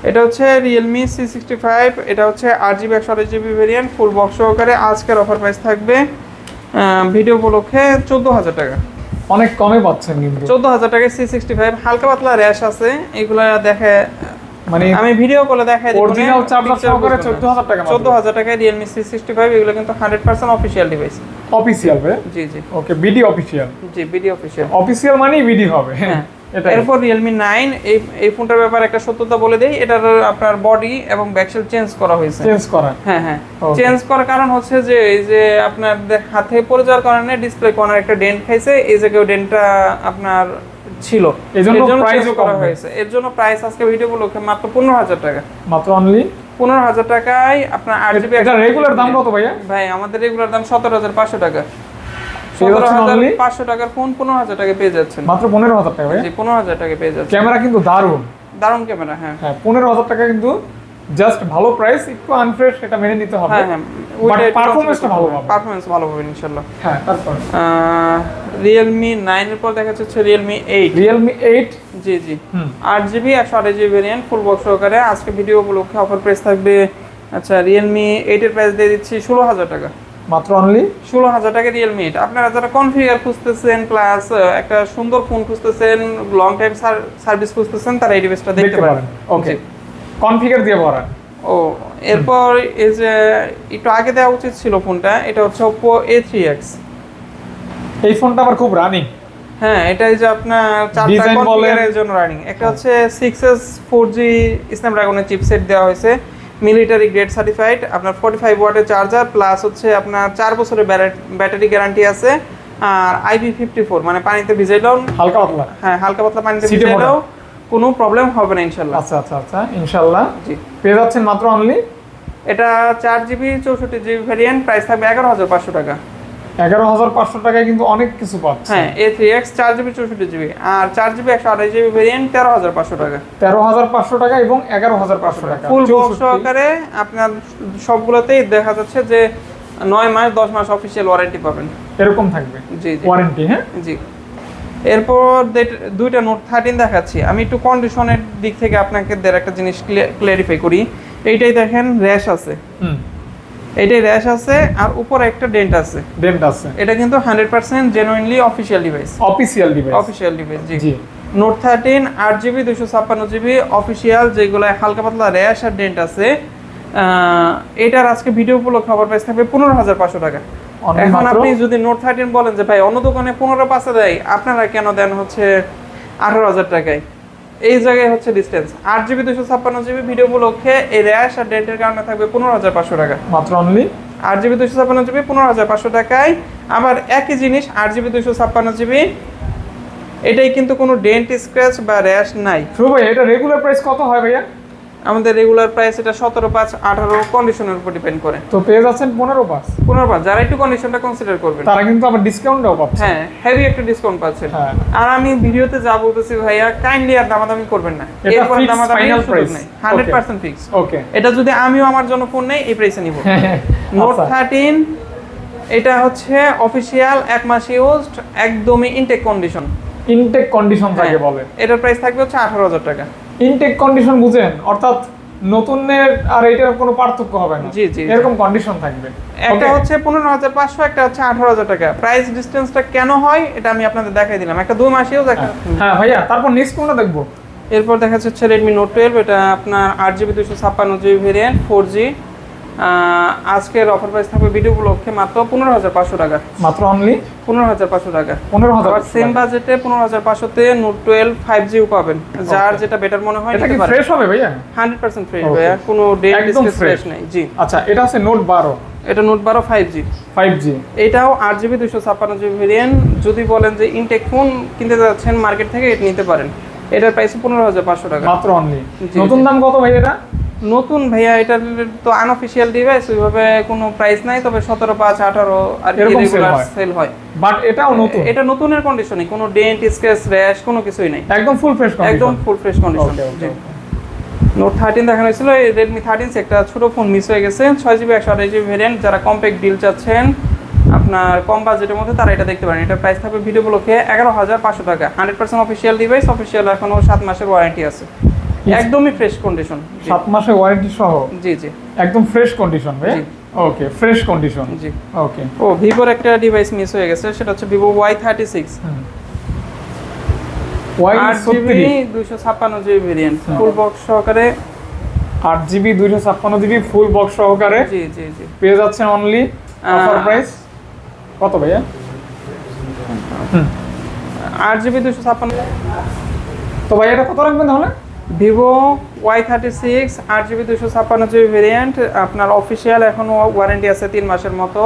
Speaker 1: এটা হচ্ছে Realme C65, এটা হচ্ছে 8GB 128GB variant, full box সহকারে আজকের অফার প্রাইস থাকবে ভিডিও উপলক্ষে 14000 টাকা।
Speaker 2: অনেক কমে পাচ্ছেন কিন্তু
Speaker 1: 14000 টাকায় C65, হালকা পাতলা র্যাশ আছে, এগুলা দেখে
Speaker 2: মানে
Speaker 1: আমি ভিডিও করে দেখাই দিব।
Speaker 2: অরিজিনাল চার্জার সহকারে 14000 টাকা।
Speaker 1: 14000 টাকায় Realme C65, এগুলো কিন্তু 100% অফিশিয়াল ডিভাইস।
Speaker 2: অফিশিয়াল ভাই?
Speaker 1: জি জি
Speaker 2: ওকে বিডি অফিশিয়াল।
Speaker 1: জি বিডি অফিশিয়াল।
Speaker 2: অফিশিয়াল মানেই বিডি হবে। হ্যাঁ এটা।
Speaker 1: এরপর Realme 9, এই ফোনটার ব্যাপারে একটা সত্যতা বলে দেই, এটার আপনার বডি এবং ব্যাকশেল চেঞ্জ করা হয়েছে।
Speaker 2: চেঞ্জ করা?
Speaker 1: হ্যাঁ হ্যাঁ চেঞ্জ করার কারণ হচ্ছে যে এই যে আপনার হাতে পড়ে যাওয়ার কারণে ডিসপ্লে কর্নার একটা ডেন্ট খাইছে, এই জায়গায় ডেন্টটা আপনার ছিল,
Speaker 2: এজন্য প্রাইসও কম
Speaker 1: হয়েছে। এর জন্য প্রাইস আজকে ভিডিও উপলক্ষে মাত্র 15000 টাকা।
Speaker 2: মাত্র অনলি
Speaker 1: 15000 টাকায় আপনার 8GB।
Speaker 2: এটা রেগুলার দাম কত ভাইয়া?
Speaker 1: ভাই আমাদের রেগুলার দাম 17500 টাকা।
Speaker 2: পেয়ে যাচ্ছেন only
Speaker 1: 17500 টাকার ফোন 15000 টাকা পেয়ে যাচ্ছেন।
Speaker 2: মাত্র 15000 টাকা ভাইয়া?
Speaker 1: জি 15000 টাকা পেয়ে যাচ্ছেন।
Speaker 2: ক্যামেরা কিন্তু দারুণ
Speaker 1: দারুণ ক্যামেরা। হ্যাঁ
Speaker 2: হ্যাঁ 15000 টাকা কিন্তু জাস্ট ভালো প্রাইস, একটু আনফ্রেশ, এটা মেনে নিতে হবে।
Speaker 1: হ্যাঁ হ্যাঁ
Speaker 2: বাট পারফরম্যান্সটা ভালো হবে।
Speaker 1: পারফরম্যান্স ভালো হবে ইনশাআল্লাহ।
Speaker 2: হ্যাঁ তারপর
Speaker 1: Realme 9 এর পর দেখা যাচ্ছে Realme 8।
Speaker 2: Realme 8
Speaker 1: জি জি 8GB 128GB variant, full box সহকারে আজকে ভিডিও উপলক্ষে অফার প্রাইস থাকবে। আচ্ছা Realme 8 এর প্রাইস দিয়ে দিচ্ছি 16000 টাকা।
Speaker 2: মাত্র অনলি
Speaker 1: 16000 টাকা Realme 8। আপনারা যারা কনফিগার খুঁজতেছেন প্লাস একটা সুন্দর ফোন খুঁজতেছেন, লং টাইম সার্ভিস খুঁজতেছেন, তারা এই ডিভাইসটা দেখতে পারেন।
Speaker 2: ওকে কনফিগার দিয়ে ভরা।
Speaker 1: ও এরপর এই যে একটু আগে দেওয়া উচিত ছিল ফোনটা, এটা হচ্ছে Oppo A3X।
Speaker 2: এই ফোনটা আবার খুব রানিং।
Speaker 1: হ্যাঁ এটা এই যে আপনার চারটা কনফিগারের জন্য রানিং। একটা হচ্ছে 6S 4G স্ন্যাপড্রাগনের চিপসেট দেওয়া হয়েছে, মিলিটারি গ্রেড সার্টিফাইড, আপনার 45 ওয়াটের চার্জার প্লাস হচ্ছে আপনার 4 বছরের ব্যাটারি গ্যারান্টি আছে। আর IP54 মানে পানিতে ভিজাইলেও
Speaker 2: হালকা পাতলা,
Speaker 1: হ্যাঁ হালকা পাতলা পানিতে
Speaker 2: Seat এ
Speaker 1: ভিজাইলেও কোনো প্রবলেম হবে না ইনশাআল্লাহ।
Speaker 2: আচ্ছা আচ্ছা আচ্ছা, ইনশাআল্লাহ
Speaker 1: জি।
Speaker 2: পেয়ে যাচ্ছেন মাত্র অনলি,
Speaker 1: এটা 4GB 64GB ভেরিয়েন্ট, প্রাইস থাকবে 11,500 টাকা।
Speaker 2: 11,500 টাকায় কিন্তু অনেক কিছু পাচ্ছে।
Speaker 1: হ্যাঁ A3X 4GB 64GB আর 4GB 128GB ভেরিয়েন্ট 13,500 টাকা।
Speaker 2: 13,500 টাকা এবং 11,500 টাকা
Speaker 1: ফুল বক্স সহকারে আপনার সবগুলোতেই দেখা যাচ্ছে যে 9 মাস 10 মাস অফিশিয়াল ওয়ারেন্টি পাবেন,
Speaker 2: এরকম থাকবে
Speaker 1: জি জি
Speaker 2: ওয়ারেন্টি। হ্যাঁ
Speaker 1: জি। এরপর দুইটা নোট 13 দেখাচ্ছি। আমি একটু কন্ডিশনের দিক থেকে আপনাকে একটা জিনিস ক্লিয়ারিফাই করি। এইটাই দেখেন র্যাশ আছে, এইটাই র্যাশ আছে আর উপরে একটা ডেন্ট আছে।
Speaker 2: ডেন্ট আছে,
Speaker 1: এটা কিন্তু 100% genuinely official device,
Speaker 2: official device,
Speaker 1: official device. জি
Speaker 2: জি।
Speaker 1: নোট 13 8GB 256GB অফিশিয়াল, যেগুলো হালকা পাতলা র্যাশ আর ডেন্ট আছে। এটার আজকে ভিডিও উপলক্ষে খবর প্রাইস থাকবে 15,500 টাকা। এখন আপনি যদি নোট 13 বলেন যে ভাই অন্য দোকানে 15,500 দেয়, আপনারা কেন দেন হচ্ছে 18,000 টাকায়? এই জায়গায় হচ্ছে ডিসটেন্স। 8GB 256GB ভিডিও উপলক্ষে এই র্যাশ আর ডেন্টের কারণে থাকবে 15,500 টাকা
Speaker 2: মাত্র অনলি।
Speaker 1: 8GB 256GB 15,500 টাকায়। আবার একই জিনিস 8GB 256GB, এটাই কিন্তু কোনো ডেন্ট স্ক্র্যাচ বা র্যাশ নাই।
Speaker 2: শুভ ভাই, এটা রেগুলার প্রাইস কত হয় ভাইয়া?
Speaker 1: আমাদের রেগুলার প্রাইস এটা 17,500 18 কন্ডিশনের উপর ডিপেন্ড করে।
Speaker 2: তো পেয়ে যাচ্ছেন 15,500।
Speaker 1: 15,500 যারা একটু কন্ডিশনটা কনসিডার করবেন
Speaker 2: তারা কিন্তু আবার ডিসকাউন্টও পাচ্ছে।
Speaker 1: হ্যাঁ হেভি একটা ডিসকাউন্ট পাচ্ছেন।
Speaker 2: হ্যাঁ।
Speaker 1: আর আমি ভিডিওতে যা বলতেছি ভাইয়া, কাইন্ডলি আর দামাদামি করবেন না,
Speaker 2: এটা
Speaker 1: এরপর
Speaker 2: fixed
Speaker 1: দামাদামি
Speaker 2: final
Speaker 1: সুযোগ
Speaker 2: price।
Speaker 1: নাই, 100% ফিক্স।
Speaker 2: ওকে,
Speaker 1: এটা যদি আমিও আমার জন্য ফোন নেই এই প্রাইসে নিব। নোট 13 এটা হচ্ছে অফিশিয়াল 1 মাস ইউজড, একদমই ইনটেক কন্ডিশন।
Speaker 2: ইনটেক কন্ডিশন থাকে বলে।
Speaker 1: এটার প্রাইস থাকবে হচ্ছে 18,000 টাকা।
Speaker 2: ইনটেক কন্ডিশন বুঝেন, অর্থাৎ নতুনের আর এটার কোনো পার্থক্য হবে না।
Speaker 1: জি জি,
Speaker 2: এরকম কন্ডিশন থাকবে।
Speaker 1: একটা হচ্ছে 15,500, একটা হচ্ছে 18,000 টাকা। প্রাইস ডিসটেন্সটা কেন হয় এটা আমি আপনাদের দেখাই দিলাম। একটা 2 মাস ইউজ, একটা
Speaker 2: হ্যাঁ ভাইয়া, তারপর নেক্সট কোনটা দেখবো?
Speaker 1: এরপর দেখা যাচ্ছে Redmi Note 12, এটা আপনার 8GB 256GB ভেরিয়েন্ট 4G। আজকের অফার প্রাইস থাকবে ভিডিও উপলক্ষে মাত্র 15,500 টাকা।
Speaker 2: মাত্র অনলি
Speaker 1: 15,500 টাকা।
Speaker 2: 15,000।
Speaker 1: আবার সেম বাজেটে 15,500 তে Note 12 5G ও পাবেন, যার যেটা বেটার মনে হয়
Speaker 2: এটা কি
Speaker 1: নিতে পারেন।
Speaker 2: ফ্রেশ হবে ভাইয়া?
Speaker 1: 100% ফ্রেশ ভাইয়া, কোনো ডেট
Speaker 2: একদম
Speaker 1: ফ্রেশ নাই। জি।
Speaker 2: আচ্ছা, এটা আছে নোট 12,
Speaker 1: এটা Note 12 5G।
Speaker 2: 5G।
Speaker 1: এটাও 8GB 256GB ভেরিয়েন্ট। যদি বলেন যে ইনটেক ফোন কিনতে যাচ্ছেন মার্কেট থেকে, এটা নিতে পারেন। এটার প্রাইস 15,500 টাকা
Speaker 2: মাত্র অনলি।
Speaker 1: জি,
Speaker 2: নতুন দাম কত ভাই এটা?
Speaker 1: নতুন ভাইয়া এটার তো আনঅফিশিয়াল ডিভাইস, ওইভাবে কোনো প্রাইস নাই, তবে 17,500 18 আর কি
Speaker 2: এরকম
Speaker 1: রেগুলার
Speaker 2: sell
Speaker 1: সেল হয়।
Speaker 2: বাট এটাও নতুন।
Speaker 1: এটা নতুনের কন্ডিশনে, কোনো ডেন্ট স্ক্র্যাচ র্যাশ কোনো কিছুই নাই,
Speaker 2: একদম ফুল ফ্রেশ কন্ডিশন।
Speaker 1: একদম ফুল ফ্রেশ কন্ডিশন। নোট 13 দেখানো হয়েছিল, এই Redmi 13 একটা ছোট ফোন মিস হয়ে গেছে। 6GB 128GB ভেরিয়েন্ট, যারা কম্প্যাক্ট ডিল চাচ্ছেন আপনার কম বাজেটের মধ্যে, তারা এটা দেখতে পারেন। এটার প্রাইস থাকবে ভিডিও উপলক্ষে 11,500 টাকা। 100% অফিশিয়াল ডিভাইস, অফিশিয়াল এখনো 7 মাসের ওয়ারেন্টি আছে, একদমই ফ্রেশ কন্ডিশন।
Speaker 2: 7 মাসের ওয়ারেন্টি সহ
Speaker 1: জি জি,
Speaker 2: একদম ফ্রেশ কন্ডিশন ভাই।
Speaker 1: জি।
Speaker 2: ওকে, ফ্রেশ কন্ডিশন।
Speaker 1: জি।
Speaker 2: ওকে।
Speaker 1: ও ভিভোর একটা ডিভাইস মিস হয়ে গেছে, সেটা হচ্ছে Vivo Y36 8GB 256GB variant, full box সহকারে।
Speaker 2: 8GB 256GB ফুল বক্স সহকারে
Speaker 1: জি জি জি,
Speaker 2: পেয়ে যাচ্ছেন অনলি। অফার প্রাইস কত ভাইয়া?
Speaker 1: 8GB 256।
Speaker 2: তো ভাই এটা কত রাখবেন তাহলে?
Speaker 1: Vivo Y36 8GB 256GB variant, আপনার অফিশিয়াল এখনো ওয়ারেন্টি আছে 3 মাসের মতো।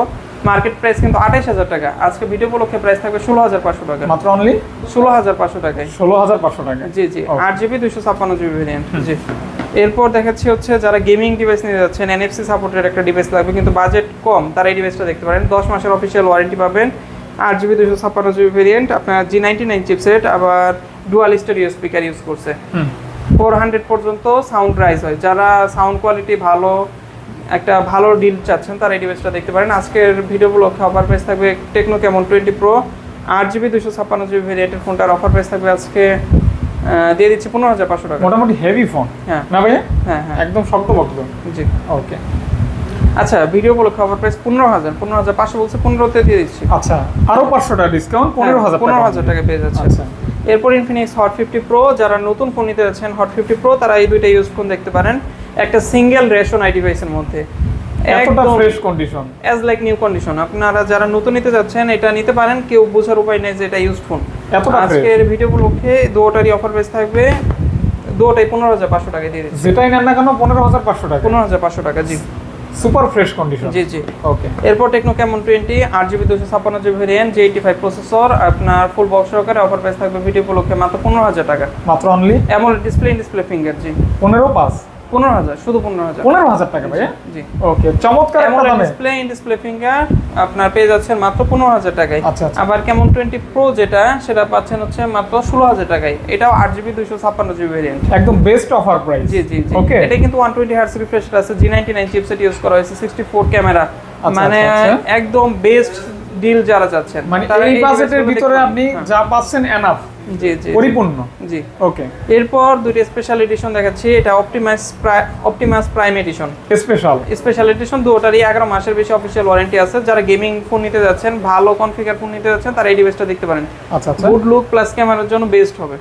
Speaker 1: মার্কেট প্রাইস কিন্তু 28,000 টাকা। আজকে ভিডিও উপলক্ষে প্রাইস থাকবে 16,500 টাকা।
Speaker 2: মাত্র অনলি
Speaker 1: 16,500 টাকায়।
Speaker 2: 16,500 টাকা।
Speaker 1: জি জি, 8GB 256GB ভেরিয়েন্ট। জি। এরপর দেখাচ্ছি হচ্ছে যারা গেমিং ডিভাইস নিতে যাচ্ছেন, NFC সাপোর্টেড একটা ডিভাইস লাগবে কিন্তু বাজেট কম, তারা এই ডিভাইসটা দেখতে পারেন। 10 মাসের অফিশিয়াল ওয়ারেন্টি পাবেন। 8GB 256GB ভেরিয়েন্ট, আপনার G99 চিপসেট, আবার ডুয়াল স্টেরিও স্পিকার ইউজ করছে। 400 পর্যন্ত সাউন্ড রাইজ হয়। যারা সাউন্ড কোয়ালিটি ভালো, একটা ভালো ডিল চাচ্ছেন, তারা এই ডিভাইসটা দেখতে পারেন। আজকের ভিডিও উপলক্ষে অফার প্রাইস থাকবে techno Camon 20 Pro 8GB 256GB ভেরিয়েন্টের ফোনটার অফার প্রাইস থাকবে আজকে দিয়ে দিচ্ছি 15,500 টাকা।
Speaker 2: মোটামুটি হেভি ফোন।
Speaker 1: হ্যাঁ
Speaker 2: না ভাইয়া?
Speaker 1: হ্যাঁ হ্যাঁ,
Speaker 2: একদম শক্তপোক্ত।
Speaker 1: জি।
Speaker 2: ওকে।
Speaker 1: আচ্ছা, ভিডিও উপলক্ষে অফার প্রাইস 15,500 বলছে, 15তে দিয়ে দিচ্ছি।
Speaker 2: আচ্ছা, আরো 500 টাকা ডিসকাউন্ট, 15,000
Speaker 1: টাকা পেয়ে যাচ্ছে।
Speaker 2: আচ্ছা।
Speaker 1: এরপর Infinix Hot 50 Pro, যারা নতুন ফোন নিতে যাচ্ছেন Hot 50 Pro, তারা এই দুইটা ইউজ ফোন দেখতে পারেন একটা সিঙ্গেল রেশন আই ডিভাইসের মধ্যে,
Speaker 2: এতটা fresh condition,
Speaker 1: as like new condition. আপনারা যারা নতুন নিতে যাচ্ছেন এটা নিতে পারেন, কেউ বোঝার উপায় নেই যে এটা ইউজড ফোন।
Speaker 2: এতটা
Speaker 1: আজকের ভিডিও উপলক্ষে দুটোটারই অফার প্রাইস থাকবে দুটোটাই 15,500 টাকা দিয়ে দিচ্ছি।
Speaker 2: যেটাই নেন না কেন 15,500 টাকা।
Speaker 1: 15,500 টাকা, জি।
Speaker 2: Super fresh condition.
Speaker 1: জি জি।
Speaker 2: ওকে।
Speaker 1: এরপর Tecno Camon 20 8GB 256GB variant, J85 processor, আপনার ফুল বক্স সহকারে। অফার প্রাইস থাকবে ভিডিও উপলক্ষে মাত্র 15,000 টাকা।
Speaker 2: মাত্র অনলি
Speaker 1: অ্যামোলেড ডিসপ্লে ফিঙ্গার, জি।
Speaker 2: 15,500
Speaker 1: 15,000, শুধু 15,000।
Speaker 2: 15,000 টাকা ভাইয়া?
Speaker 1: জি।
Speaker 2: ওকে, চমৎকার একটা
Speaker 1: অ্যামোলেড
Speaker 2: দামে।
Speaker 1: ডিসপ্লে ফিঙ্গার আপনার পেয়ে যাচ্ছেন মাত্র 15,000 টাকায়।
Speaker 2: আচ্ছা, আচ্ছা।
Speaker 1: আবার ক্যামন 20 প্রো যেটা, সেটা পাচ্ছেন হচ্ছে মাত্র 16,000 টাকায়। এটাও 8GB 256GB ভেরিয়েন্ট।
Speaker 2: একদম বেস্ট অফার প্রাইস।
Speaker 1: জি জি জি।
Speaker 2: ওকে।
Speaker 1: এটা কিন্তু 120 হার্টজ রিফ্রেশ আছে, G99 চিপসেট ইউজ করা হয়েছে, 64 ক্যামেরা।
Speaker 2: আচ্ছা,
Speaker 1: মানে
Speaker 2: আচ্ছা।
Speaker 1: একদম বেস্ট ডিল যারা চাচ্ছেন,
Speaker 2: মানে
Speaker 1: তারা
Speaker 2: এই বাজেটের
Speaker 1: ডিভাইসগুলো
Speaker 2: ভিতরে
Speaker 1: দেখতে
Speaker 2: আপনি
Speaker 1: পারেন।
Speaker 2: যা পাচ্ছেন এনাফ,
Speaker 1: জি জি
Speaker 2: পরিপূর্ণ।
Speaker 1: জি।
Speaker 2: ওকে।
Speaker 1: এরপর দুটি স্পেশাল এডিশন দেখাচ্ছি। এটা Optimus Prime addition
Speaker 2: special
Speaker 1: edition. দুটোরই 11 মাসের বেশি অফিসিয়াল ওয়ারেন্টি আছে। যারা গেমিং ফোন নিতে যাচ্ছেন, ভালো কনফিগার ফোন নিতে যাচ্ছেন, তারা এই ডিভাইসটা দেখতে পারেন।
Speaker 2: আচ্ছা আচ্ছা।
Speaker 1: গুড লুক প্লাস ক্যামেরার জন্য বেস্ট হবে।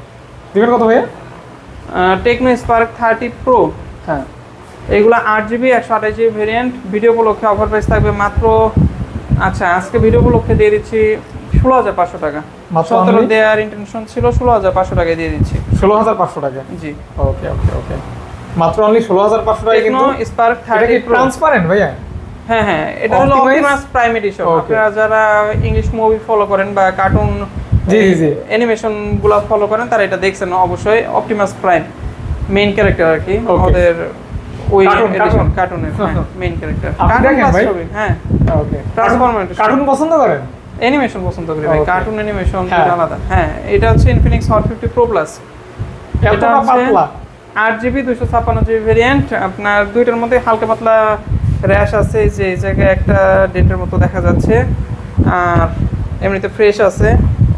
Speaker 2: দিবেন কত ভাইয়া?
Speaker 1: টেকনো স্পার্ক 30 প্রো,
Speaker 2: হ্যাঁ,
Speaker 1: এগুলো 8GB 128GB ভেরিয়েন্ট। ভিডিও উপলক্ষে অফার প্রাইস থাকবে মাত্র, আচ্ছা আজকে ভিডিও উপলক্ষে দিয়ে দিচ্ছি 16,500 টাকা।
Speaker 2: মাত্র
Speaker 1: 17
Speaker 2: only?
Speaker 1: দেওয়ার ইন্টেনশন ছিল, 16,500 টাকায় দিয়ে দিচ্ছি।
Speaker 2: 16,500 টাকা।
Speaker 1: জি।
Speaker 2: ওকে ওকে ওকে। মাত্র অনলি 16,500 টাকা।
Speaker 1: টেকনো
Speaker 2: কিন্তু
Speaker 1: স্পার্ক
Speaker 2: এটা কি
Speaker 1: 30 প্রো।
Speaker 2: ট্রান্সপারেন্ট ভাইয়া?
Speaker 1: হ্যাঁ হ্যাঁ, এটা হলো
Speaker 2: Optimize?
Speaker 1: Optimus Prime edition.
Speaker 2: Okay.
Speaker 1: আপনারা যারা ইংলিশ মুভি ফলো করেন বা কার্টুন
Speaker 2: জি, জি, জি।
Speaker 1: অ্যানিমেশন গুলো ফলো করেন, তারা এটা দেখছেন অবশ্যই। অপটিমাস প্রাইম মেইন ক্যারেক্টার আর কি,
Speaker 2: Okay.
Speaker 1: ওদের ওই
Speaker 2: Cartoon,
Speaker 1: এডিশন,
Speaker 2: cartoon.
Speaker 1: কার্টুনের মেইন ক্যারেক্টার।
Speaker 2: আপনি দেখেন ভাই?
Speaker 1: হ্যাঁ,
Speaker 2: ওকে।
Speaker 1: ট্রান্সফরমার
Speaker 2: কার্টুন পছন্দ করেন?
Speaker 1: অ্যানিমেশন পছন্দ করি ভাই,
Speaker 2: Okay.
Speaker 1: কার্টুন অ্যানিমেশন
Speaker 2: হ্যাঁ।
Speaker 1: আলাদা। হ্যাঁ, এটা হচ্ছে ইনফিনিক্স হট 50 প্রো প্লাস।
Speaker 2: এতটা পাতলা?
Speaker 1: 8GB 256GB variant. আপনার দুইটার মধ্যে হালকা পাতলা র্যাশ আছে, যে এই জায়গায় একটা ডেন্টের মতো দেখা যাচ্ছে, আর এমনিতে ফ্রেশ আছে।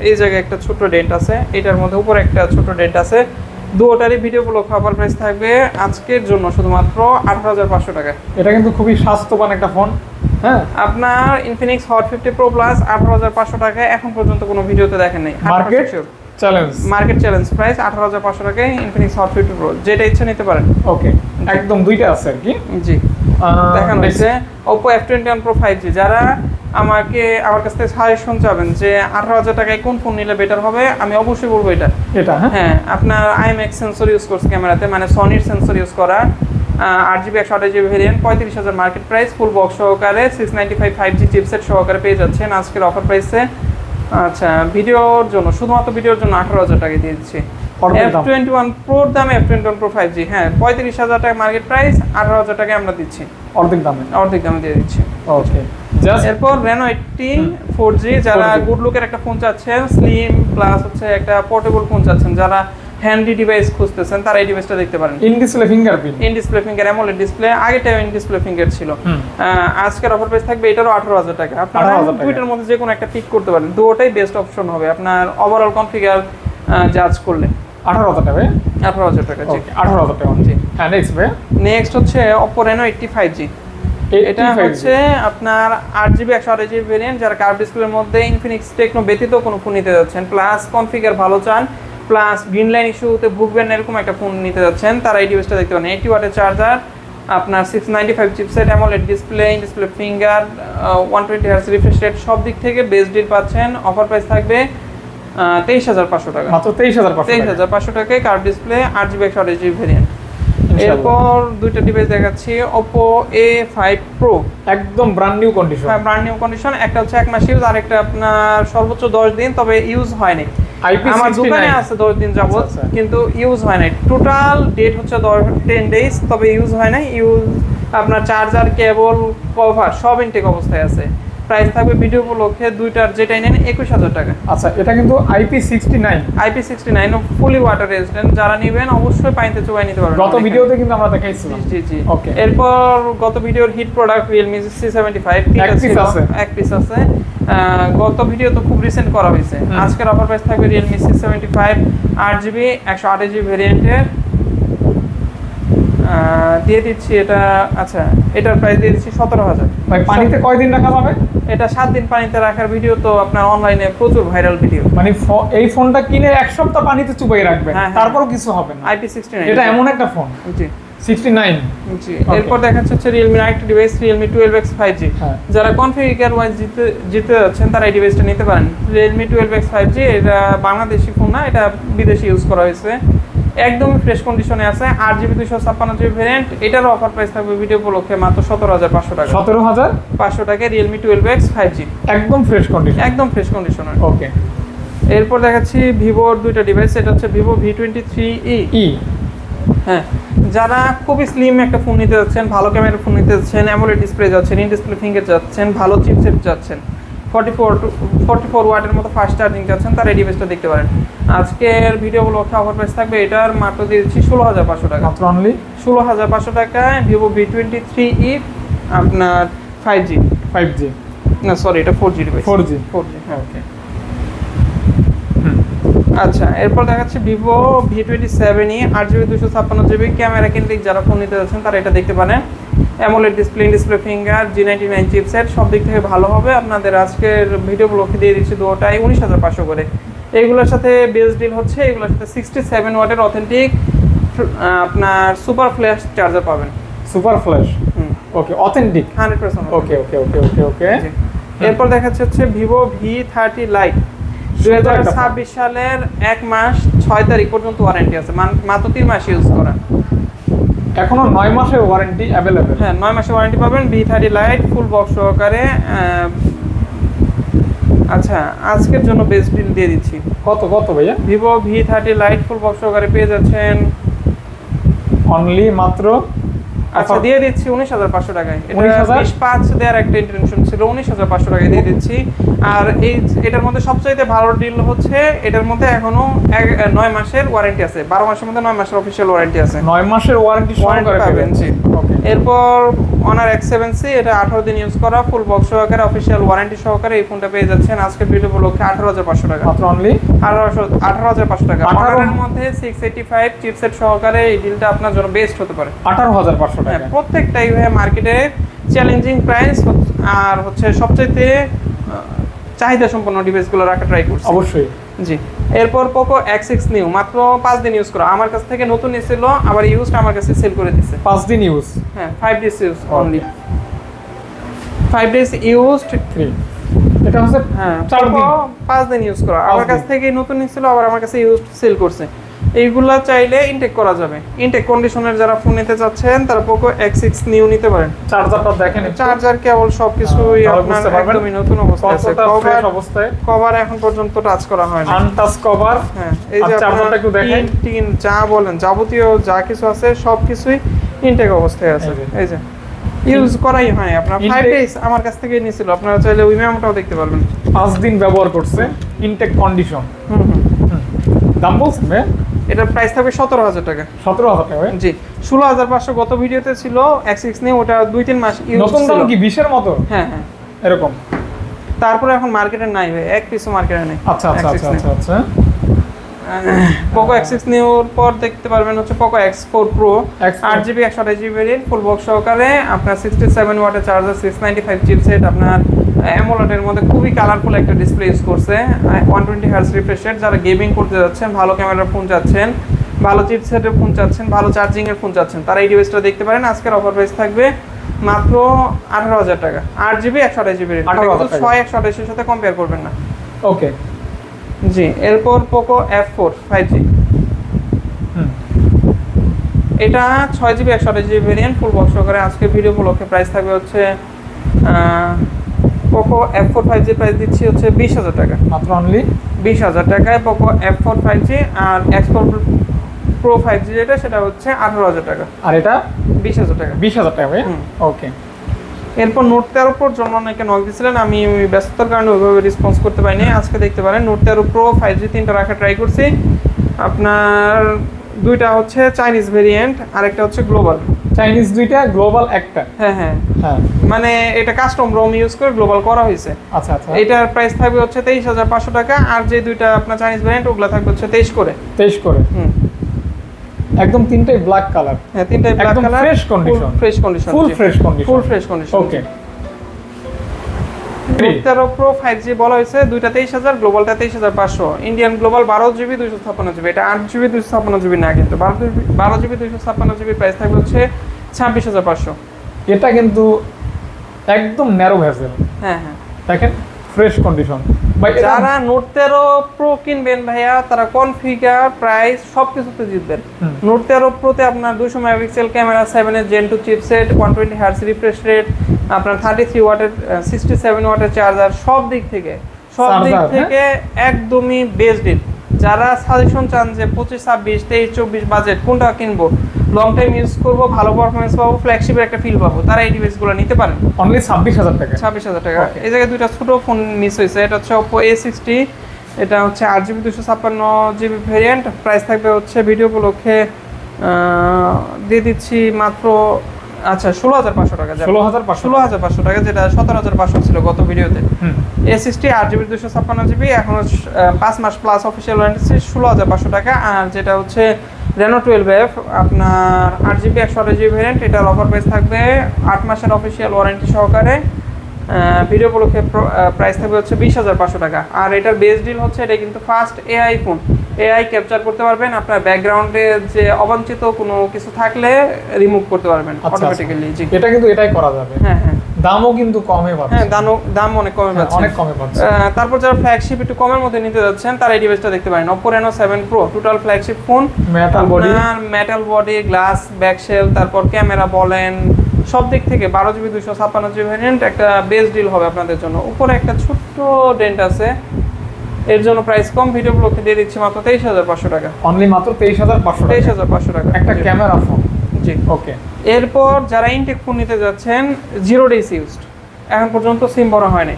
Speaker 1: এই জায়গায় একটা ছোট ডেন্ট আছে, এটার মধ্যে উপরে একটা ছোট ডেন্ট আছে। দুটোরই ভিডিও উপলক্ষে অফার প্রাইস থাকবে আজকের জন্য শুধুমাত্র 18,500 টাকা।
Speaker 2: এটা কিন্তু খুবই স্বাস্থ্যবান একটা ফোন। হ্যাঁ,
Speaker 1: আপনার ইনফিনিক্স হট 50 প্রো প্লাস 18,500 টাকায় এখন পর্যন্ত কোনো ভিডিওতে দেখেন নাই।
Speaker 2: Market challenge.
Speaker 1: Market challenge price 18,500 টাকায় ইনফিনিক্স হট 50 প্রো, যেটা ইচ্ছা নিতে পারেন।
Speaker 2: ওকে, একদম দুইটা আছে আর কি।
Speaker 1: জি। দেখানো হয়েছে Oppo F21 Pro 5G। যারা আমার কাছ থেকে সাজেশন চাবেন যে 18,000 টাকায় কোন ফোন নিলে বেটার হবে, আমি অবশ্যই বলবো এটা। হ্যাঁ, আপনার IMX সেন্সর ইউজ করছে ক্যামেরাতে, মানে সনির সেন্সর ইউজ করা, 8GB 128GB variant, 35,000 market price, full box সহকারে, 695 5G চিপসেট সহকারে পেয়ে যাচ্ছেন আজকের অফার প্রাইসে। আচ্ছা, ভিডিওর জন্য, শুধুমাত্র ভিডিওর জন্য 18,000 টাকা দিয়ে দিচ্ছি। F21 Proর দামে F21 Pro 5G, হ্যাঁ, 35,000 টাকা মার্কেট প্রাইস, 18,000 টাকায় আমরা দিচ্ছি,
Speaker 2: অর্ধেক দামে
Speaker 1: দিয়ে দিচ্ছি।
Speaker 2: ওকে।
Speaker 1: এরপর Reno 80 4G, যারা
Speaker 2: 4G
Speaker 1: গুড লুকের একটা ফোন চাচ্ছেন, স্লিম প্লাস হচ্ছে একটা পোর্টেবল ফোন চাচ্ছেন, যারা হ্যান্ডি ডিভাইস খুঁজতেছেন, তারা এই ডিভাইসটা দেখতে পারেন।
Speaker 2: In display fingerprint,
Speaker 1: in display finger, AMOLED display, আগেটাও ইন ডিসপ্লে ফিঙ্গার ছিল। আজকের অফার প্রাইস থাকবে এটারও 18,000 টাকা। আপনারা
Speaker 2: 18,000 টাকা।
Speaker 1: দুইটার মধ্যে যে কোনো একটা পিক করতে পারেন, দুটোটাই বেস্ট অপশন হবে আপনার ওভারঅল কনফিগার জাজ করলে।
Speaker 2: 18,000 টাকা।
Speaker 1: 18,000 টাকা, জি।
Speaker 2: 18,000 টাকা।
Speaker 1: জি।
Speaker 2: হ্যাঁ, নেক্সট ভাই।
Speaker 1: নেক্সট হচ্ছে Oppo Reno 80 5G। এটা হচ্ছে আপনার 8GB 128GB ভেরিয়েন্ট। যারা কার্ভ ডিসপ্লের মধ্যে ইনফিনিক্স টেকনো ব্যতীত কোনো ফোন নিতে যাচ্ছেন, প্লাস কনফিগার ভালো চান, প্লাস গ্রিন লাইন ইস্যুতে ভুগবেন না এরকম একটা ফোন নিতে যাচ্ছেন, তারা এই ডিভাইসটা দেখতে পারেন। 80 ওয়াটের চার্জার, আপনার 695 chipset, AMOLED display, in display finger, 120 hertz refresh rate, সব দিক থেকে বেস্ট ডিল পাচ্ছেন। অফার প্রাইস থাকবে 23,500 টাকা।
Speaker 2: মাত্র 23,500 টাকা।
Speaker 1: 23,500 টাকায় curve display, 8GB 128GB variant. এরপর দুইটা ডিভাইস দেখাচ্ছি, Oppo A5 Pro,
Speaker 2: একদম ব্র্যান্ড নিউ কন্ডিশন।
Speaker 1: হ্যাঁ, ব্র্যান্ড নিউ কন্ডিশন। একটা হচ্ছে 1 মাস ইউজ, আর একটা আপনার সর্বোচ্চ 10 দিন, তবে ইউজ হয়নি। আমার দোকানে আছে 10 দিন যাবত,
Speaker 2: আচ্ছা।
Speaker 1: কিন্তু ইউজ হয় নাই। টোটাল ডেট হচ্ছে 10 ডেজ, তবে ইউজ হয় নাই। আপনার চার্জার, কেবল, কভার সব ইনটেক অবস্থায় আছে। প্রাইস থাকবে ভিডিও উপলক্ষে দুইটার যেটাই নেন 21,000 টাকা।
Speaker 2: আচ্ছা, এটা কিন্তু IP69
Speaker 1: ফুলি ওয়াটার রেজিস্ট্যান্ট। যারা নেবেন অবশ্যই পানিতে চুবাই নিতে পারবেন।
Speaker 2: গত ভিডিওতে কিন্তু আমরা দেখাইছিলাম।
Speaker 1: জি জি।
Speaker 2: ওকে।
Speaker 1: এরপর গত ভিডিওর হিট প্রোডাক্ট Realme C75 এক পিস আছে। গত ভিডিও তো খুব রিসেন্ট করা হয়েছে। আজকের অফার প্রাইস থাকবে Realme C75 8GB 128GB ভেরিয়েন্টের, দিয়ে দিচ্ছি এটা। আচ্ছা, এটার প্রাইস দিয়ে দিচ্ছি 17,000।
Speaker 2: ভাই, পানিতে কয়দিন রাখা যাবে?
Speaker 1: এটা 7 দিন পানিতে রাখার ভিডিও তো আপনার অনলাইনে প্রচুর ভাইরাল ভিডিও।
Speaker 2: মানে এই ফোনটা কিনে 1 সপ্তাহ পানিতে চুবাই রাখবেন,
Speaker 1: হ্যাঁ,
Speaker 2: তারপরও কিছু হবে না।
Speaker 1: IP69,
Speaker 2: এটা এমন একটা ফোন।
Speaker 1: জি
Speaker 2: 69।
Speaker 1: জি। এরপর দেখাচ্ছে হচ্ছে Realme আরেকটা ডিভাইস, Realme 12X 5G।
Speaker 2: হ্যাঁ।
Speaker 1: যারা কনফিগার ওয়াইজ জিতে যাচ্ছেন, তারা এই ডিভাইসটা নিতে পারেন। Realme 12X 5G, এটা বাংলাদেশি ফোন না, এটা বিদেশি ইউজ করা হয়েছে। একদমই ফ্রেশ কন্ডিশনে আছে। 8GB 256GB ভেরিয়েন্ট, এটার অফার প্রাইস থাকবে ভিডিও উপলক্ষে মাত্র 17,500 টাকা।
Speaker 2: 17,500
Speaker 1: টাকা Realme 12X 5G,
Speaker 2: একদম ফ্রেশ কন্ডিশন।
Speaker 1: একদম ফ্রেশ কন্ডিশনে।
Speaker 2: ওকে,
Speaker 1: এরপর দেখাচ্ছি ভিভোর দুইটা ডিভাইস। এটা হচ্ছে ভিভো V23e। হ্যাঁ, যারা খুবই স্লিম একটা ফোন নিতে যাচ্ছেন, ভালো ক্যামেরার ফোন নিতে যাচ্ছেন, অ্যামোলেড ডিসপ্লে যাচ্ছেন, ইন ডিসপ্লে ফিঙ্গার যাচ্ছেন, ভালো চিপসেট যাচ্ছেন, 44 ওয়াটের মতো ফাস্ট চার্জিং যাচ্ছেন, তারা এই ডিভাইসটা দেখতে পারেন। আজকের ভিডিওগুলো অফার প্রাইস থাকবে এটার মাত্র দিয়ে দিচ্ছি 16,500 টাকা।
Speaker 2: মাত্র অনলি
Speaker 1: 16,500 টাকায় ভিভো V23e আপনার 5G, না সরি এটা 4G ডিভাইস।
Speaker 2: 4G,
Speaker 1: হ্যাঁ।
Speaker 2: ওকে।
Speaker 1: আচ্ছা, এরপর দেখাচ্ছি Vivo V27e 8GB 256GB camera কেন্দ্রিক যারা ফোন নিতে যাচ্ছেন তারা এটা দেখতে পারেন। AMOLED display finger, G99 chipset, সব দিক থেকে ভালো হবে। আপনাদের আজকের ভিডিওগুলোকে দিয়ে দিচ্ছি দুটোটাই 19,500 করে। এইগুলোর সাথে বেস ডিল হচ্ছে এগুলোর সাথে 67 ওয়াটের অথেন্টিক আপনার সুপার ফ্ল্যাশ চার্জার পাবেন।
Speaker 2: সুপার ফ্ল্যাশ, ওকে, অথেন্টিক
Speaker 1: 100%।
Speaker 2: ওকে ওকে ওকে ওকে ওকে।
Speaker 1: এরপর দেখাচ্ছে হচ্ছে ভিভো V30 লাইট 2026 সালের 1 মাস 6 তারিখ পর্যন্ত ওয়ারেন্টি আছে, মাত্র 3 মাস ইউজ করা।
Speaker 2: এখনো 9 মাসের ওয়ারেন্টি অ্যাভেলেবেল।
Speaker 1: হ্যাঁ, 9 মাসের ওয়ারেন্টি পাবেন V30 লাইট ফুল বক্স সহকারে। আচ্ছা, আজকের জন্য বেস্ট ডিল দিয়ে দিচ্ছি।
Speaker 2: কত ভাইয়া?
Speaker 1: Vivo V30 light full box সহকারে পেয়ে যাচ্ছেন
Speaker 2: অনলি মাত্র,
Speaker 1: আচ্ছা দিয়ে দিচ্ছি 19,500 টাকায়। এটা
Speaker 2: 19,000
Speaker 1: 5 দেওয়ার একটা ইন্টেনশন ছিল, 19,500 টাকায় দিয়ে দিচ্ছি। আর এটার মধ্যে সবচাইতে ভালো ডিল হচ্ছে এটার মধ্যে এখনো 9 মাসের ওয়ারেন্টি আছে, 12 মাসের মধ্যে 9 মাসের অফিশিয়াল ওয়ারেন্টি আছে।
Speaker 2: 9 মাসের ওয়ারেন্টি সহকারে
Speaker 1: পাবেন। ওকে, এরপর Honor X7C, এটা 18 দিন ইউজ করা ফুল বক্স সহকারে অফিশিয়াল ওয়ারেন্টি সহকারে এই ফোনটা পেয়ে যাচ্ছেন আজকের ভিডিও উপলক্ষে 18,500 টাকা।
Speaker 2: মাত্র অনলি
Speaker 1: 18,500 টাকা। Honorর মধ্যে 685 চিপসেট সহকারে এই ডিলটা আপনার জন্য বেস্ট হতে পারে।
Speaker 2: 18,500 টাকা।
Speaker 1: হ্যাঁ, প্রত্যেকটাই মার্কেটে চ্যালেঞ্জিং প্রাইস আর হচ্ছে সবচাইতে চাহিদা সম্পন্ন ডিভাইসগুলো রাখা ট্রাই করছি
Speaker 2: অবশ্যই।
Speaker 1: জি, এরপর পোকো X6 নিউ মাত্র 5 দিন ইউজ করা, আমার কাছ থেকে নতুন নিছিল আবার ইউজড আমার কাছে সেল করে দিছে।
Speaker 2: 5 দিন ইউজ?
Speaker 1: হ্যাঁ, 5 days use only, 5 days used
Speaker 2: 3। এটা হচ্ছে
Speaker 1: হ্যাঁ
Speaker 2: 4 দিন
Speaker 1: 5 দিন ইউজ করা, আমার কাছ থেকে নতুন নিছিল আবার আমার কাছে ইউজড সেল করছে। এইগুলা চাইলে ইনটেক করা যাবে। ইনটেক কন্ডিশনের যারা ফোন নিতে চাচ্ছেন তারা পোকো X6 নিউ নিতে পারেন।
Speaker 2: চার্জারটা দেখেন,
Speaker 1: চার্জার কেবল সবকিছুই আপনার একদমই নতুন অবস্থায় আছে। কভার এখন পর্যন্ত টাচ করা হয়নি,
Speaker 2: আনটাচ কভার।
Speaker 1: হ্যাঁ, এই যে চার্জারটা একটু দেখেন, টিন যা বলেন যাবতীয় যা কিছু আছে সবকিছুই ইনটেক অবস্থায় আছে। এই যে ইউজ করাই হয় আপনার 5 ডেজ আমার কাছ থেকে নিছিল, আপনারা চাইলে ওই মেমোটাও দেখতে পারবেন।
Speaker 2: 5 দিন ব্যবহার করছে, ইনটেক কন্ডিশন। দাম বলছেন ভাই?
Speaker 1: এটার প্রাইস থাকবে 17,000 টাকা।
Speaker 2: 17,000 টাকা?
Speaker 1: জি, 16,500 গত ভিডিওতে ছিল। X6 নিয়ে ওটা 2-3 মাস ইউজ ছিল।
Speaker 2: নতুন দাম কি 20 এর মতো?
Speaker 1: হ্যাঁ হ্যাঁ
Speaker 2: এরকম।
Speaker 1: তারপরে এখন মার্কেটে নাই ভাই, এক পিসও মার্কেটে নেই।
Speaker 2: আচ্ছা আচ্ছা আচ্ছা আচ্ছা আচ্ছা।
Speaker 1: পোকো X6 নিউর পর দেখতে পারবেন হচ্ছে Poco X4 Pro 8GB 128GB variant full box সহকারে আপনার 67 ওয়াটের চার্জার, 695 চিপসেট, আপনার অ্যামোলেডের মধ্যে খুবই কালারফুল একটা ডিসপ্লে ইউজ করছে, 120 হার্জ রিফ্রেশ রেট। যারা গেমিং করতে যাচ্ছেন, ভালো ক্যামেরার ফোন চাচ্ছেন, ভালো চিপসেটের ফোন চাচ্ছেন, ভালো চার্জিং এর ফোন চাচ্ছেন, তারা এই ডিভাইসটা দেখতে পারেন। আজকের অফার প্রাইস থাকবে মাত্র 18,000 টাকা। 8GB 128GB ভেরিয়েন্ট, 128 এর সাথে কম্পেয়ার করবেন না।
Speaker 2: ওকে
Speaker 1: জি, এরপর পোকো F4 5G, এটা 6GB 128GB variant full box সহকারে আজকে ভিডিও উপলক্ষে প্রাইস থাকবে হচ্ছে পোকো F4 5G প্রাইস দিচ্ছি হচ্ছে 20,000 টাকা।
Speaker 2: মাত্র অনলি
Speaker 1: 20,000 টাকায় পোকো F4 5G। আর X4 Pro 5G যেটা সেটা হচ্ছে 18,000 টাকা।
Speaker 2: আর এটা
Speaker 1: 20,000 টাকা।
Speaker 2: 20,000 টাকা ভাই? ওকে। এরপর
Speaker 1: নোট 13 Pro জন্য অনেকে নক দিয়েছিলেন, আমি ব্যস্ততার কারণে ওইভাবে রেসপন্স করতে পারিনি। আজকে দেখতে পারেন নোট 13 Pro 5G তিনটা রাখা ট্রাই করছি। আপনার দুইটা হচ্ছে চাইনিজ ভেরিয়েন্ট, আরেকটা হচ্ছে গ্লোবাল।
Speaker 2: চাইনিজ দুইটা, গ্লোবাল একটা?
Speaker 1: হ্যাঁ হ্যাঁ হ্যাঁ, মানে এটা কাস্টম রোম ইউজ করে গ্লোবাল করা হয়েছে।
Speaker 2: আচ্ছা আচ্ছা।
Speaker 1: এটার প্রাইস থাকবে হচ্ছে 23,500 টাকা। আর যে দুইটা আপনার চাইনিজ ভেরিয়েন্ট ওগুলা থাকবে হচ্ছে 23 করে।
Speaker 2: 23 করে? একদম তিনটাই ব্ল্যাক কালার?
Speaker 1: হ্যাঁ, তিনটাই black colour,
Speaker 2: fresh condition.
Speaker 1: Fresh condition,
Speaker 2: full fresh condition,
Speaker 1: full fresh condition.
Speaker 2: Okay.
Speaker 1: Note 13 Pro 5G বলা হয়েছে, দুইটা 23,000, গ্লোবালটা 23,500। ইন্ডিয়ান গ্লোবাল 12GB 256GB, এটা 8GB 256GB না, কিন্তু 12GB 256GB প্রাইস থাকবে হচ্ছে 26,500।
Speaker 2: এটা কিন্তু একদম ন্যারো ভেসেল।
Speaker 1: হ্যাঁ হ্যাঁ,
Speaker 2: দেখেন ফ্রেশ কন্ডিশন। ভাই
Speaker 1: যারা নোট 13 প্রো কিনবেন ভাইয়া তারা কনফিগার প্রাইস সবকিছুতে জিতবেন। নোট 13 প্রোতে আপনার 200 মেগাপিক্সেল ক্যামেরা, 7 এর Gen 2 chipset, 120 hertz refresh rate, আপনার 33 ওয়াটের 67 ওয়াটের চার্জার, সব দিক থেকে একদমই বেস্ট ডিল। যারা সাজেশন চান যে 25, 26, 23, 24 বাজেট কোনটা কিনবো, লং টাইম ইউজ করব, ভালো পারফরমেন্স পাবো, ফ্ল্যাগশিপের একটা ফিল পাবো, তারা এই ডিভাইসগুলো নিতে পারেন
Speaker 2: অনলি 26000 টাকা।
Speaker 1: 26000 টাকা। এই জায়গায় দুইটা ছোট ফোন মিস হয়েছে, এটা হচ্ছে Oppo A60, এটা হচ্ছে 8GB 256GB ভেরিয়েন্ট। প্রাইস থাকবে হচ্ছে ভিডিও উপলক্ষে দিয়ে দিচ্ছি মাত্র, আচ্ছা 16500 টাকা। 16500 টাকা, যেটা 17500 ছিল গত ভিডিওতে। A60 8GB 256GB, এখন 5 মাস প্লাস অফিসিয়াল ওয়ারেন্টি 16500 টাকা। আর যেটা হচ্ছে Reno 12F আপনার 8GB 128GB ভেরিয়েন্ট, এটার অফার প্রাইস থাকবে 8 মাসের অফিসিয়াল ওয়ারেন্টি সহকারে। ভিডিও উপলক্ষে প্রাইস থাকবে হচ্ছে 20500 টাকা। আর এটার বেস ডিল হচ্ছে এটা কিন্তু first AI phone, AI capture করতে পারবেন, আপনার ব্যাকগ্রাউন্ডে যে অবাঞ্ছিত কোনো কিছু থাকলে রিমুভ করতে পারবেন অটোমেটিক্যালি। জি,
Speaker 2: এটা কিন্তু এটাই করা যাবে।
Speaker 1: হ্যাঁ হ্যাঁ,
Speaker 2: দামও কিন্তু কমে পাচ্ছে।
Speaker 1: হ্যাঁ, দাম অনেক কমে পাচ্ছে,
Speaker 2: অনেক কমে পাচ্ছে।
Speaker 1: তারপর যারা ফ্ল্যাগশিপ একটু কমের মধ্যে নিতে যাচ্ছেন তারা এই ডিভাইসটা দেখতে পারেন। Oppo Reno 7 Pro total flagship phone, metal body, glass back shell, তারপর ক্যামেরা বলেন সব দিক থেকে 12GB 256GB ভেরিয়েন্ট, একটা বেস্ট ডিল হবে আপনাদের জন্য। উপরে একটা ছোট্ট ডেন্ট আছে, এর জন্য প্রাইস কম, ভিডিও ব্লকে দিয়ে দিচ্ছি মাত্র 23500 টাকা।
Speaker 2: অনলি মাত্র 23500 টাকা একটা ক্যামেরা ফোন।
Speaker 1: জি,
Speaker 2: ওকে।
Speaker 1: এরপর যারা ইনটেক ফোন নিতে যাচ্ছেন 0 days ইউজড, এখন পর্যন্ত সিম ভরা হয়নি,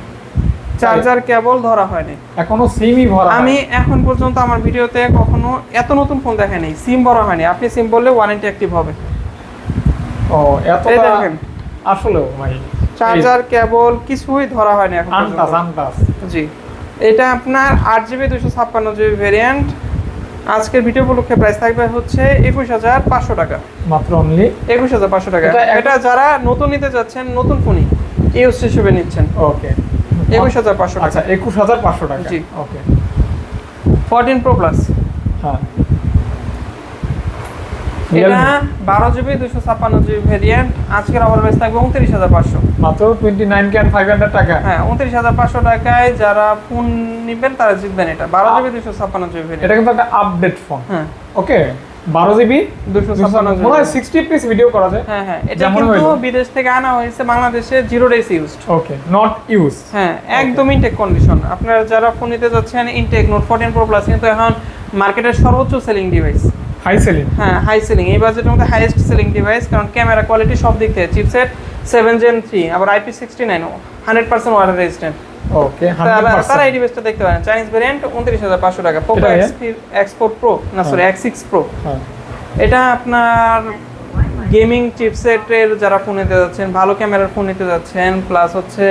Speaker 1: চার্জার কেবল ধরা হয়নি,
Speaker 2: এখনো সিমই ভরা।
Speaker 1: আমি এখন পর্যন্ত আমার ভিডিওতে কখনো এত নতুন ফোন দেখাই নাই, সিম ভরা হয়নি। আপনি সিম বললে ওয়ারেন্টি অ্যাক্টিভ হবে।
Speaker 2: ও এতটা দেখেন, আসলে ভাই
Speaker 1: চার্জার কেবল কিছুই ধরা হয়নি এখন পর্যন্ত। জি, এটা আপনার 8GB 256GB ভেরিয়েন্ট। আজকের ভিডিও উপলক্ষে প্রাইস থাকবে হচ্ছে 21500 টাকা,
Speaker 2: মাত্র অনলি
Speaker 1: 21500 টাকা। এটা যারা নতুন নিতে যাচ্ছেন, নতুন ফোনই ইউজ হিসেবে নিচ্ছেন।
Speaker 2: ওকে,
Speaker 1: 21500 টাকা।
Speaker 2: আচ্ছা 21500 টাকা।
Speaker 1: জি,
Speaker 2: ওকে।
Speaker 1: 14 Pro Plus,
Speaker 2: হ্যাঁ,
Speaker 1: এটা 12GB 256GB ভেরিয়েন্ট। আজকের অফার প্রাইস থাকবে 29500,
Speaker 2: মাত্র 29500 টাকা।
Speaker 1: হ্যাঁ, 29500 টাকায় যারা ফোন নেবেন তারা জিতবেন। এটা 12GB 256GB ভেরিয়েন্ট,
Speaker 2: এটা কিন্তু একটা আপডেট ফোন।
Speaker 1: হ্যাঁ,
Speaker 2: ওকে। 12GB
Speaker 1: 256GB,
Speaker 2: মনে হয় 60 পিস ভিডিও করা যায়।
Speaker 1: হ্যাঁ হ্যাঁ, এটা কিন্তু বিদেশ থেকে আনা হয়েছে বাংলাদেশে 0 days used.
Speaker 2: Okay, not use.
Speaker 1: হ্যাঁ, একদম ইনটেক কন্ডিশন। আপনারা যারা ফোন নিতে যাচ্ছেন ইনটেক Note 14 Pro Plus কিন্তু এখন মার্কেটের সর্বোচ্চ সেলিং ডিভাইস,
Speaker 2: হাই সেলিং।
Speaker 1: হ্যাঁ, হাই সেলিং, এই বাজেটের মধ্যে হাইয়েস্ট সেলিং ডিভাইস। কারণ ক্যামেরা কোয়ালিটি সব দিক থেকে, চিপসেট 7 Gen 3, আবার IP69 100% ওয়াটার রেজিস্ট্যান্ট।
Speaker 2: ওকে,
Speaker 1: তারা এই ডিভাইসটা দেখতে পারেন। চাইনিজ ভেরিয়েন্ট 29500 টাকা। Poco X4 Pro, না সরি X6 Pro, এটা আপনার গেমিং চিপসেটের যারা ফোন নিতে যাচ্ছেন, ভালো ক্যামেরার ফোন নিতে যাচ্ছেন, প্লাস হচ্ছে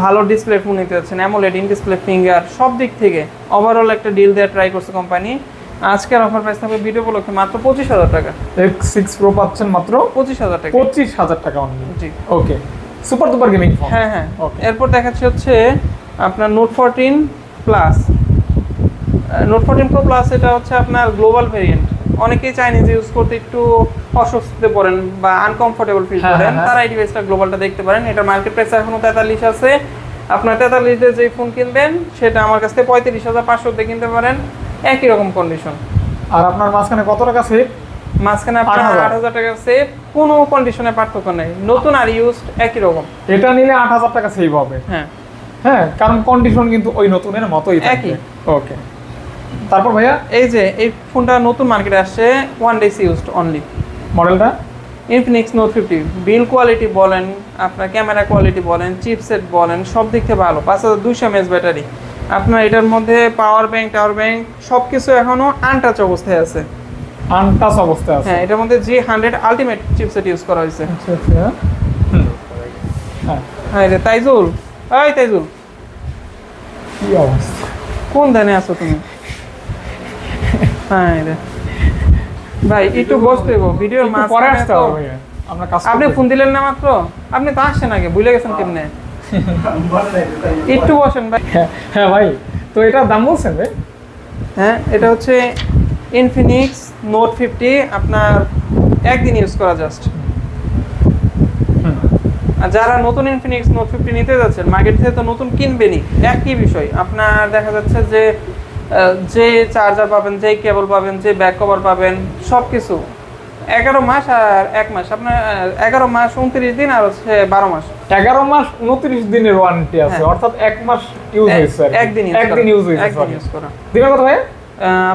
Speaker 1: ভালো ডিসপ্লে ফোন নিতে যাচ্ছেন, অ্যামোলেড, ইন ডিসপ্লে, ফিঙ্গার, সব দিক থেকে ওভারঅল একটা ডিল দেওয়া ট্রাই করছে কোম্পানি। আজকের অফার প্রাইস থাকবে ভিডিও উপলক্ষে মাত্র 25000 টাকা।
Speaker 2: X6 Pro পাচ্ছেন মাত্র
Speaker 1: 25000 টাকা।
Speaker 2: 25000 টাকা অনলি।
Speaker 1: জি,
Speaker 2: ওকে, সুপার ডুপার গেমিং ফোন।
Speaker 1: হ্যাঁ হ্যাঁ। এরপর দেখাচ্ছি হচ্ছে আপনার Note 14 Plus, Note 14 Pro Plus, এটা হচ্ছে আপনার গ্লোবাল ভেরিয়েন্ট। অনেকেই চাইনিজ ইউজ করতে একটু অস্বস্তিতে পড়েন বা আনকমফোর্টেবল ফিল করেন, তারা এই ডিভাইসটা গ্লোবালটা দেখতে পারেন। এটা মার্কেট প্রাইস এখনো 43 আছে। আপনার 43 দিয়ে যে ফোন কিনবেন সেটা আমার কাছ থেকে 35500 দিয়ে কিনতে পারেন, একই রকম কন্ডিশন।
Speaker 2: আর আপনার মাঝখানে কত টাকা সেভ?
Speaker 1: মাঝখানে আপনার 8000 টাকা সেভ, কোনো কন্ডিশনে পার্থক্য নেই, নতুন আর ইউজড একই রকম।
Speaker 2: এটা নিলে 8000 টাকা সেভ হবে।
Speaker 1: হ্যাঁ
Speaker 2: হ্যাঁ, কারণ কন্ডিশন কিন্তু ওই নতুনের মতোই থাকবে। ওকে, তারপর ভাইয়া
Speaker 1: এই যে এই ফোনটা নতুন মার্কেটে আসছে, 1 days ইউজড অনলি।
Speaker 2: মডেলটা
Speaker 1: Infinix Note 50, বিল কোয়ালিটি বলেন, আপনার ক্যামেরা কোয়ালিটি বলেন, চিপসেট বলেন, সব দিক থেকে ভালো। 5200 mAh ব্যাটারি। আপনার এটার মধ্যে পাওয়ার ব্যাংক, টাওয়ার ব্যাংক সবকিছু এখনো আনটাচ অবস্থায় আছে।
Speaker 2: আনটাচ অবস্থায় আছে।
Speaker 1: হ্যাঁ, এটার মধ্যে G100 আলটিমেট চিপসেট ইউজ করা হয়েছে।
Speaker 2: আচ্ছা আচ্ছা।
Speaker 1: হ্যাঁ রে তাইজুল, এই তাইজুল,
Speaker 2: কি অবস্থা?
Speaker 1: কোন ধানে আছো তুমি? হ্যাঁ রে ভাই, একটু বসতে গো, ভিডিওর মাঝখানে
Speaker 2: পরে আসতে হবে ভাইয়া, আমরা কাজ
Speaker 1: আপনি ফোন দিলেন না মাত্র, আপনি তো আসছেন আগে, ভুলে গেছেন কেমনে? একটু বসেন ভাই।
Speaker 2: হ্যাঁ ভাই, তো এটা দাম বলছেন ভাই?
Speaker 1: হ্যাঁ, এটা হচ্ছে Infinix Note 50, আপনার একদিন ইউজ করা জাস্ট। আর যারা নতুন ইনফিনিক্স নোট 50 নিতে যাচ্ছেন মার্কেট থেকে তো নতুন কিনবেনই, একই বিষয় আপনার দেখা যাচ্ছে যে যে চার্জার পাবেন, যে কেবল পাবেন, যে ব্যাক কভার পাবেন, সব কিছু 11 মাস আর 1 মাস, আপনার 11 মাস 29 দিন আর হচ্ছে 12 মাস।
Speaker 2: 11 মাস 29 দিনের ওয়ারেন্টি আছে,
Speaker 1: হ্যাঁ।
Speaker 2: অর্থাৎ 1 মাস ইউজ হয়েছে আর কি।
Speaker 1: একদিন
Speaker 2: ইউজ হয়েছে,
Speaker 1: একদিন ইউজ করা।
Speaker 2: দিবেন কত ভাই?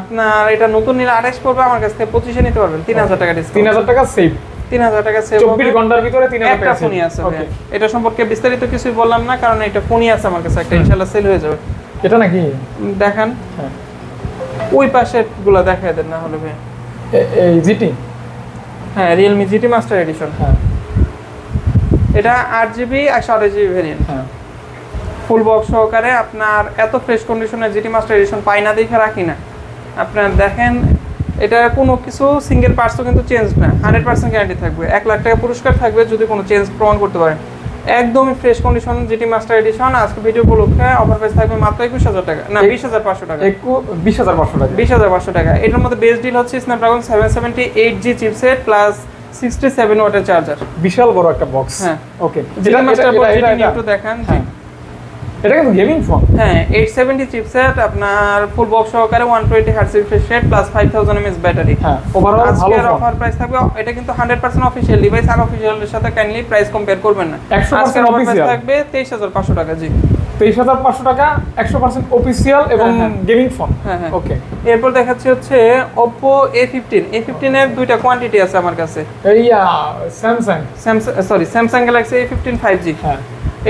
Speaker 1: আপনার এটা নতুন নিলে 28 পড়বে, আমার কাছ থেকে 25 নিতে পারবেন, 3000 টাকা ডিসকাউন্ট।
Speaker 2: 3000 টাকা সেভ,
Speaker 1: 3000 টাকা সেভ।
Speaker 2: 24 ঘন্টার ভিতরে 3000
Speaker 1: একটা
Speaker 2: টাকা
Speaker 1: ফোনই আছে
Speaker 2: ওকে।
Speaker 1: এটা সম্পর্কে বিস্তারিত কিছুই বললাম না, কারণ এটা ফোনই আছে আমার কাছে একটা, ইনশাআল্লাহ সেল হয়ে যাবে।
Speaker 2: এটা নাকি
Speaker 1: দেখান,
Speaker 2: হ্যাঁ
Speaker 1: ওই পাশের গুলা দেখায় দেন না হলে ভাই।
Speaker 2: এই জিটি,
Speaker 1: হ্যাঁ Realme GT মাস্টার এডিশন,
Speaker 2: হ্যাঁ
Speaker 1: এটা 8GB 128GB ভেরিয়েন্ট,
Speaker 2: হ্যাঁ
Speaker 1: ফুল বক্স সহকারে। আপনার এত ফ্রেশ কন্ডিশনের GT মাস্টার এডিশন পাই না, দেখে রাখি না। আপনার দেখেন এটা কোনো কিছু সিঙ্গেল পার্টসও কিন্তু চেঞ্জ না, 100% গ্যারান্টি থাকবে, 1 লাখ টাকা পুরস্কার থাকবে যদি কোনো চেঞ্জ প্রমাণ করতে পারেন। একদমই fresh condition GT master edition. আজকে ভিডিও উপলক্ষে অফার প্রাইস থাকবে মাত্র 21000 টাকা, না 20500 টাকা,
Speaker 2: 20500 টাকা,
Speaker 1: 20500 টাকা। এটার মধ্যে বেস্ট ডিল হচ্ছে স্ন্যাপড্রাগন 778G চিপসেট প্লাস 67 ওয়াটের চার্জার,
Speaker 2: বিশাল বড় একটা বক্স।
Speaker 1: হ্যাঁ
Speaker 2: ওকে,
Speaker 1: GT মাস্টার বোর্ড যেটা নিয়ে একটু দেখান।
Speaker 2: হ্যাঁ এটা কিন্তু গেমিং ফোন।
Speaker 1: হ্যাঁ 870 চিপসেট, আপনার ফুল বক্স সহকারে 120 Hz refresh rate plus 5000 mAh battery.
Speaker 2: হ্যাঁ ওভারঅল ভালো
Speaker 1: আজকের
Speaker 2: ফোন।
Speaker 1: অফার প্রাইস থাকবে, এটা কিন্তু 100% অফিশিয়াল ডিভাইস, আনঅফিশিয়াল এর সাথে কাইন্ডলি প্রাইস কম্পেয়ার করবেন না।
Speaker 2: 100%
Speaker 1: আজকের অফার প্রাইস
Speaker 2: অফিশিয়াল
Speaker 1: থাকবে 23500 টাকা। জি
Speaker 2: 23500 টাকা, 100% অফিশিয়াল এবং
Speaker 1: হ্যাঁ,
Speaker 2: গেমিং ফোন।
Speaker 1: হ্যাঁ হ্যাঁ
Speaker 2: ওকে,
Speaker 1: এরপর দেখাচ্ছি হচ্ছে Oppo A15 এর দুইটা কোয়ান্টিটি আছে আমার কাছে।
Speaker 2: এই Samsung,
Speaker 1: Samsung Galaxy A15 5G,
Speaker 2: হ্যাঁ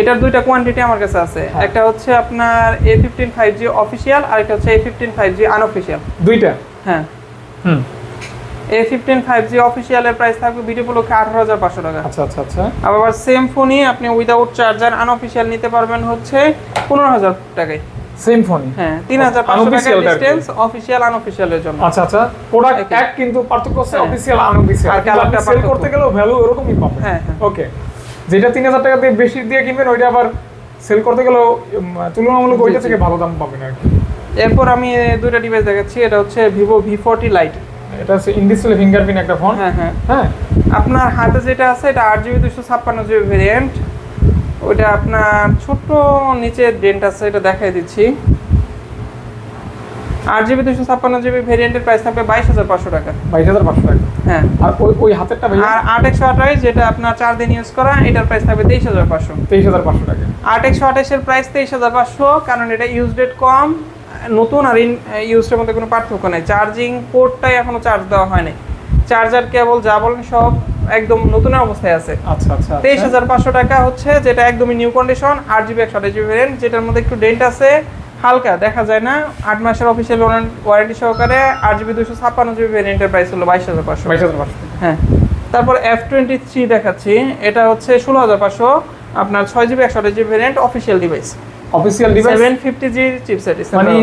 Speaker 1: এটার দুইটা কোয়ান্টিটি আমার কাছে আছে।
Speaker 2: হ্যাঁ।
Speaker 1: একটা হচ্ছে আপনার A15 5G অফিশিয়াল, আর একটা হচ্ছে A15 5G আনঅফিশিয়াল।
Speaker 2: দুইটা।
Speaker 1: হ্যাঁ
Speaker 2: হুম
Speaker 1: A15 5G অফিশিয়ালের প্রাইস থাকবে ভিডিও উপলক্ষে 18500 টাকা।
Speaker 2: আচ্ছা আচ্ছা আচ্ছা,
Speaker 1: আবার সেম ফোনই আপনি উইদাউট চার্জার আনঅফিশিয়াল নিতে পারবেন হচ্ছে 15000 টাকায়।
Speaker 2: Same phone.
Speaker 1: হ্যাঁ 3500 টাকা
Speaker 2: Unofficial টার কি?
Speaker 1: ডিসটেন্স, অফিশিয়াল আনঅফিশিয়ালের জন্য।
Speaker 2: আচ্ছা আচ্ছা, প্রোডাক্ট
Speaker 1: একই।
Speaker 2: এক কিন্তু পার্থক্য আছে
Speaker 1: হ্যাঁ।
Speaker 2: অফিশিয়াল আনঅফিশিয়াল,
Speaker 1: আর কালারটা
Speaker 2: সেল
Speaker 1: পার্থক্য।
Speaker 2: করতে গেলেও ভ্যালু এরকমই পাবে।
Speaker 1: হ্যাঁ হ্যাঁ
Speaker 2: ওকে, যেটা 3000 টাকা দিয়ে বেশি দিয়ে কিনবেন ওইটা আবার সেল করতে গেলেও তুলনামূলক
Speaker 1: জি,
Speaker 2: ওইটা
Speaker 1: জি।
Speaker 2: থেকে ভালো দাম পাবেন আর কি।
Speaker 1: এরপর আমি দুইটা ডিভাইস দেখাচ্ছি, এটা হচ্ছে Vivo V40 Lite।
Speaker 2: এটা হচ্ছে ইন ডিসপ্লে ফিঙ্গারপ্রিন্ট একটা ফোন।
Speaker 1: হ্যাঁ হ্যাঁ
Speaker 2: হ্যাঁ
Speaker 1: আপনার হাতে যেটা আছে এটা 8GB 256GB ভেরিয়েন্ট, ওইটা আপনার ছোট্ট নিচে ডেন্ট আছে, এটা দেখাই দিচ্ছি। 8GB 256GB ভেরিয়েন্টের প্রাইস থাকবে 22500 টাকা।
Speaker 2: 22500 টাকা।
Speaker 1: হ্যাঁ
Speaker 2: আর ওই হাতেরটা ভাই
Speaker 1: আর 8 যেটা আপনার 4 দিন ইউজ করা, এটার প্রাইস থাকবে 23500।
Speaker 2: 23500 টাকা।
Speaker 1: 8 এর প্রাইস 23500, কারণ এটা ইউজ ডেট কম, নতুন আর ইউজের মধ্যে কোনো পার্থক্য নেই। চার্জিং পোর্টটাই এখনো চার্জ দেওয়া হয়নি, চার্জার কেবল যা বলেন সব একদম নতুনের অবস্থায় আছে।
Speaker 2: আচ্ছা আচ্ছা,
Speaker 1: 23500 টাকা হচ্ছে, যেটা একদমই new condition, 8GB 128GB variant, যেটার মধ্যে একটু ডেন্ট আছে হালকা, দেখা যায় না। 8 মাসের অফিসিয়াল ওয়ারেন্টি সহকারে 8GB 256GB ভেরিয়েন্টের প্রাইস হলো 22500।
Speaker 2: 22500।
Speaker 1: হ্যাঁ তারপর F23 দেখাচ্ছি, এটা হচ্ছে 16500, আপনার 6GB 128GB variant, official device,
Speaker 2: official device
Speaker 1: 750G chipset,
Speaker 2: মানে